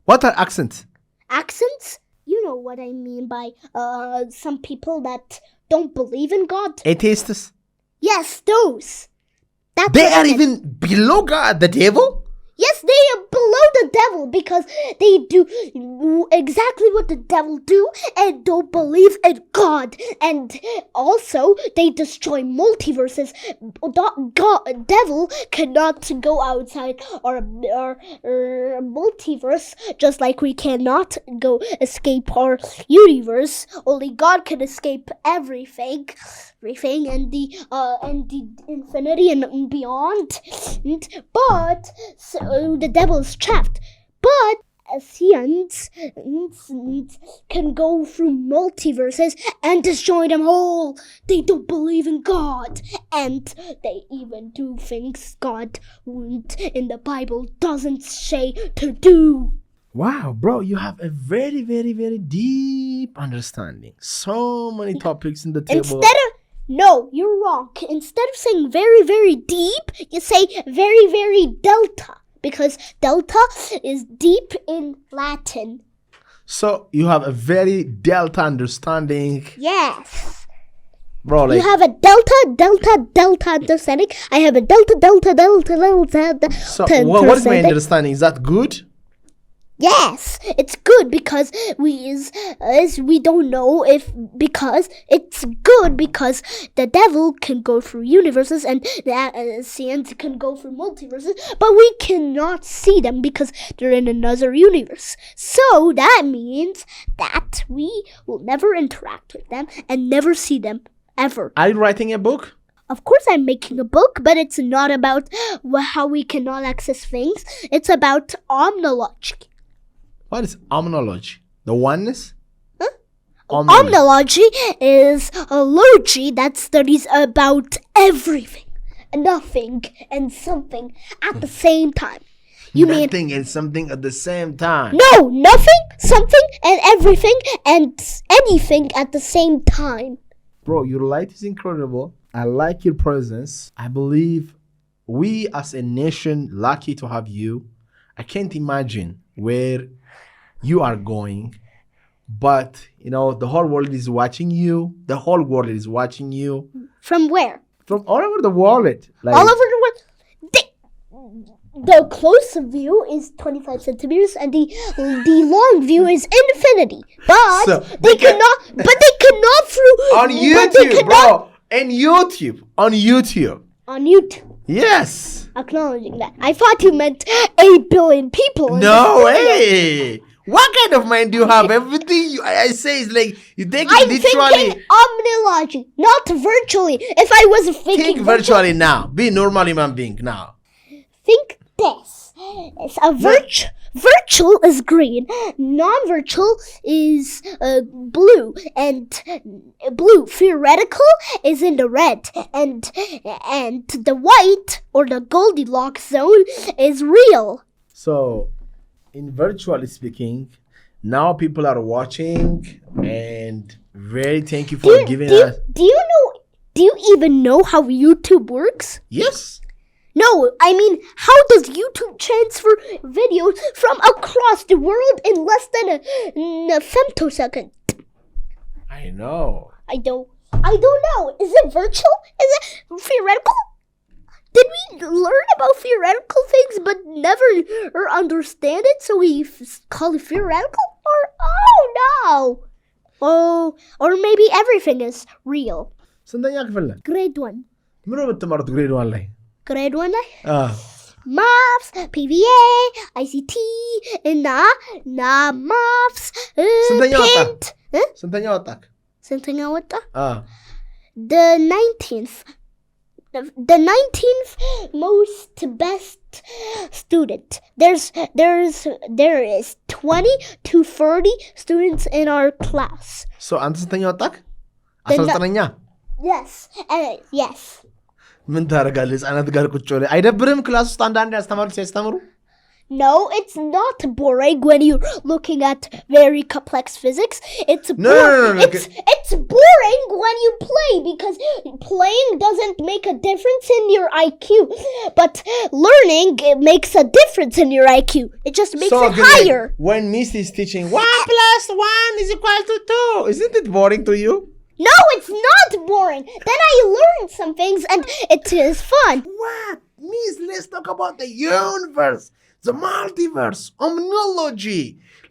What are accents? Accents? You know what I mean by some people that don't believe in God. Atheists? Yes, those. They are even below God, the devil? Yes, they are below the devil because they do exactly what the devil do and don't believe in God. And also, they destroy multiverses. Devil cannot go outside our multiverse, just like we cannot go escape our universe. Only God can escape everything and the infinity and beyond. But the devil is trapped. But Asians can go through multiverses and destroy them all. They don't believe in God, and they even do things God in the Bible doesn't say to do. Wow, bro, you have a very, very, very deep understanding. So many topics in the table. No, you're wrong. Instead of saying very, very deep, you say very, very delta. Because delta is deep in Latin. So you have a very delta understanding. Yes. Bro, you have a delta understanding. I have a delta. So what is my understanding? Is that good? Yes, it's good because we don't know because it's good because the devil can go through universes and the Asians can go through multiverses, but we cannot see them because they're in another universe. So that means that we will never interact with them and never see them ever. Are you writing a book? Of course I'm making a book, but it's not about how we cannot access things. It's about omnology. What is omnology? The oneness? Huh? Omnology is a logy that studies about everything, nothing, and something at the same time. Nothing and something at the same time? No, nothing, something, and everything, and anything at the same time. Bro, your light is incredible. I like your presence. I believe we as a nation lucky to have you. I can't imagine where you are going, but the whole world is watching you. The whole world is watching you. From where? From all over the world. All over the world. The close view is 25 centimeters, and the long view is infinity. But they cannot through on YouTube, bro. And YouTube on YouTube. On YouTube. Yes. Acknowledging that. I thought you meant 8 billion people. No way. What kind of mind do you have? Everything I say is like, you take it literally. I'm thinking omnology, not virtually. If I was thinking... Think virtually now. Be a normal human being now. Think this. It's a virtual is green. Non-virtual is blue. And blue, theoretical, is in the red. And the white, or the Goldilocks zone, is real. So... in virtually speaking, now people are watching and very thank you for giving us. Do you even know how YouTube works? Yes. No, I mean, how does YouTube transfer videos from across the world in less than a femtosecond? I know. I don't know. Is it virtual? Is it theoretical? Did we learn about theoretical things but never understand it, so we call it theoretical? Or maybe everything is real. ስንተኛ ክፍል ነህ? Grade 1. ምን ነው የምትማሩት grade 1 ላይ? Grade 1 ላይ? Maths, PVA, ICT, እና maths, paint. ስንተኛ ወጣክ? ስንተኛ ወጣ? The 19th most best student. There is 20 to 30 students in our class. So አንተ ስንተኛ ወጣክ? 19ኛ? Yes. ምን ታደርጋለህ? ህፃናት ጋር ቁጭ ብለህ አይደብርም? ክላስ ውስጥ አንዳንድ ያስተማሩ ሲያስተምሩ? No, it's not boring when you're looking at very complex physics. It's boring when you play, because playing doesn't make a difference in your IQ. But learning, it makes a difference in your IQ. It just makes it higher. When Miss is teaching 1 plus 1 is equal to 2, isn't it boring to you? No, it's not boring. Then I learned some things and it is fun. What? Miss, let's talk about the universe. The multiverse, omnology.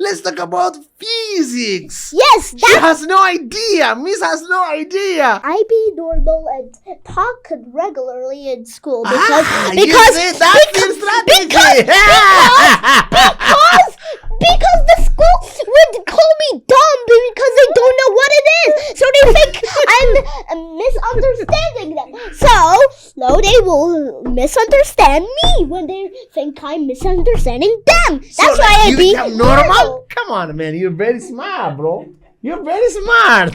Let's talk about physics. Yes, she has no idea. Miss has no idea. I be normal and talk regularly in school because the school would call me dumb because they don't know what it is. So they think I'm misunderstanding them. So they will misunderstand me when they think I'm misunderstanding them. That's why I be normal. Come on, man. You're very smart, bro. You're very smart.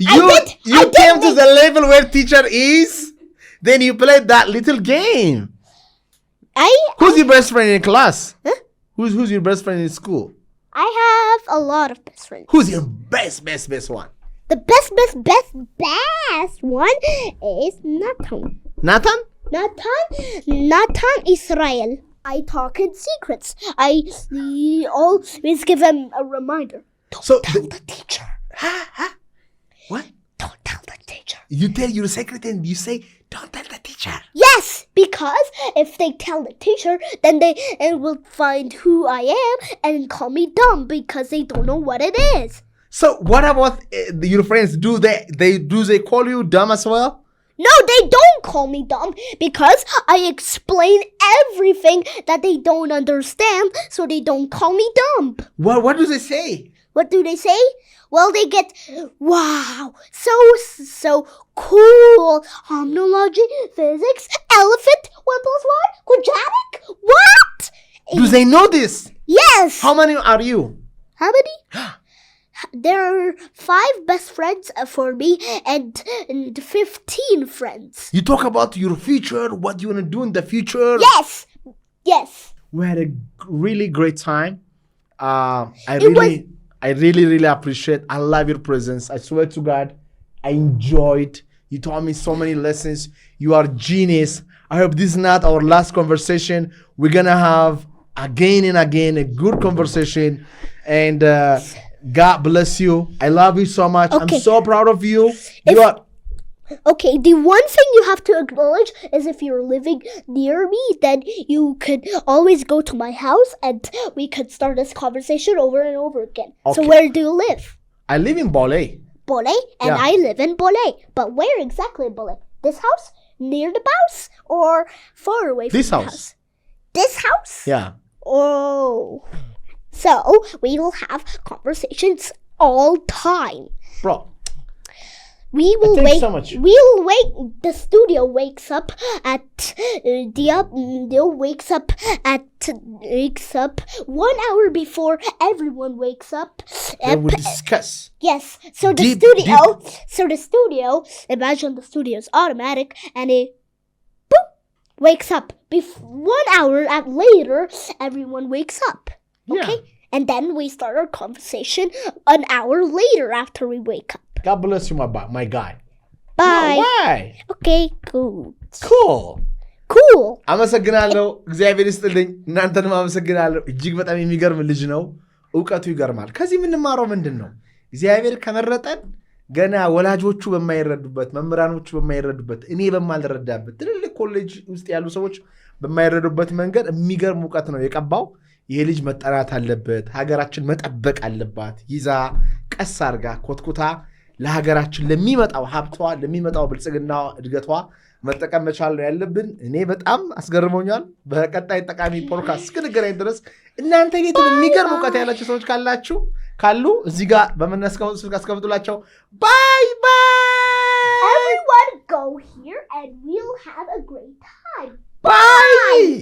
You came to the level where teacher is, then you played that little game. Who's your best friend in class? Huh? Who's your best friend in school? I have a lot of best friends. Who's your best one? The best one is Nathan. Nathan? Nathan Israel. I talk in secrets. I always give him a reminder. Don't tell the teacher. Huh? What? Don't tell the teacher. You tell your secretary and you say, don't tell the teacher. Yes, because if they tell the teacher, then they will find who I am and call me dumb because they don't know what it is. So what about your friends? Do they call you dumb as well? No, they don't call me dumb because I explain everything that they don't understand, so they don't call me dumb. What do they say? What do they say? Well, they get, wow, so cool. Homology, physics, elephant, 1 plus 1, quadratic. What? Do they know this? Yes. How many are you? How many? There are 5 best friends for me and 15 friends. You talk about your future, what you want to do in the future. Yes. We had a really great time. I really appreciate. I love your presence. I swear to God, I enjoyed. You taught me so many lessons. You are genius. I hope this is not our last conversation. We're gonna have again and again a good conversation. And God bless you. I love you so much. Okay. I'm so proud of you. Okay, the one thing you have to acknowledge is if you're living near me, then you could always go to my house and we could start this conversation over and over again. Okay. So where do you live? I live in Bole. And I live in Bole. But where exactly in Bole? This house? Near the house? Or far away from the house? This house? Yeah. Oh. So we will have conversations all time. Bro. We will wake. The studio wakes up at wakes up 1 hour before everyone wakes up. And we discuss. Yes. So the studio. Imagine the studio is automatic, and it wakes up. 1 hour later, everyone wakes up. Okay. Yeah. And then we start our conversation an hour later after we wake up. God bless you, my guy. Bye. No, why? Okay, cool. አመሰግናለሁ። እግዚአብሔር ይስጥልኝ። እናንተንም አመሰግናለሁ። እጅግ በጣም የሚገርም ልጅ ነው። እውቀቱ ይገርማል። ከዚህ የምንማረው ምንድን ነው? እግዚአብሔር ከመረጠን ገና ወላጆቹ በማይረዱበት መምህራኖቹ በማይረዱበት እኔ በማልረዳበት ትልልቅ ኮሌጅ ውስጥ ያሉ ሰዎች በማይረዱበት መንገድ የሚገርም ዕውቀት ነው የቀባው። ይሄ ልጅ መጠራት አለበት፣ ሀገራችን መጠበቅ አለባት። ይዛ ቀስ አርጋ ኮትኩታ ለሀገራችን ለሚመጣው ሀብቷ ለሚመጣው ብልጽግና እድገቷ መጠቀም መቻል ነው ያለብን። እኔ በጣም አስገርሞኛል። በቀጣይ ጠቃሚ ፖድካስት እስክንገናኝ ድረስ እናንተ ቤት የሚገርም ዕውቀት ያላችሁ ሰዎች ካሉ እዚህ ጋር በመነስከው ስልክ አስቀምጡላቸው። ባይ ባይ። Everyone go here and we'll have a great time. Bye.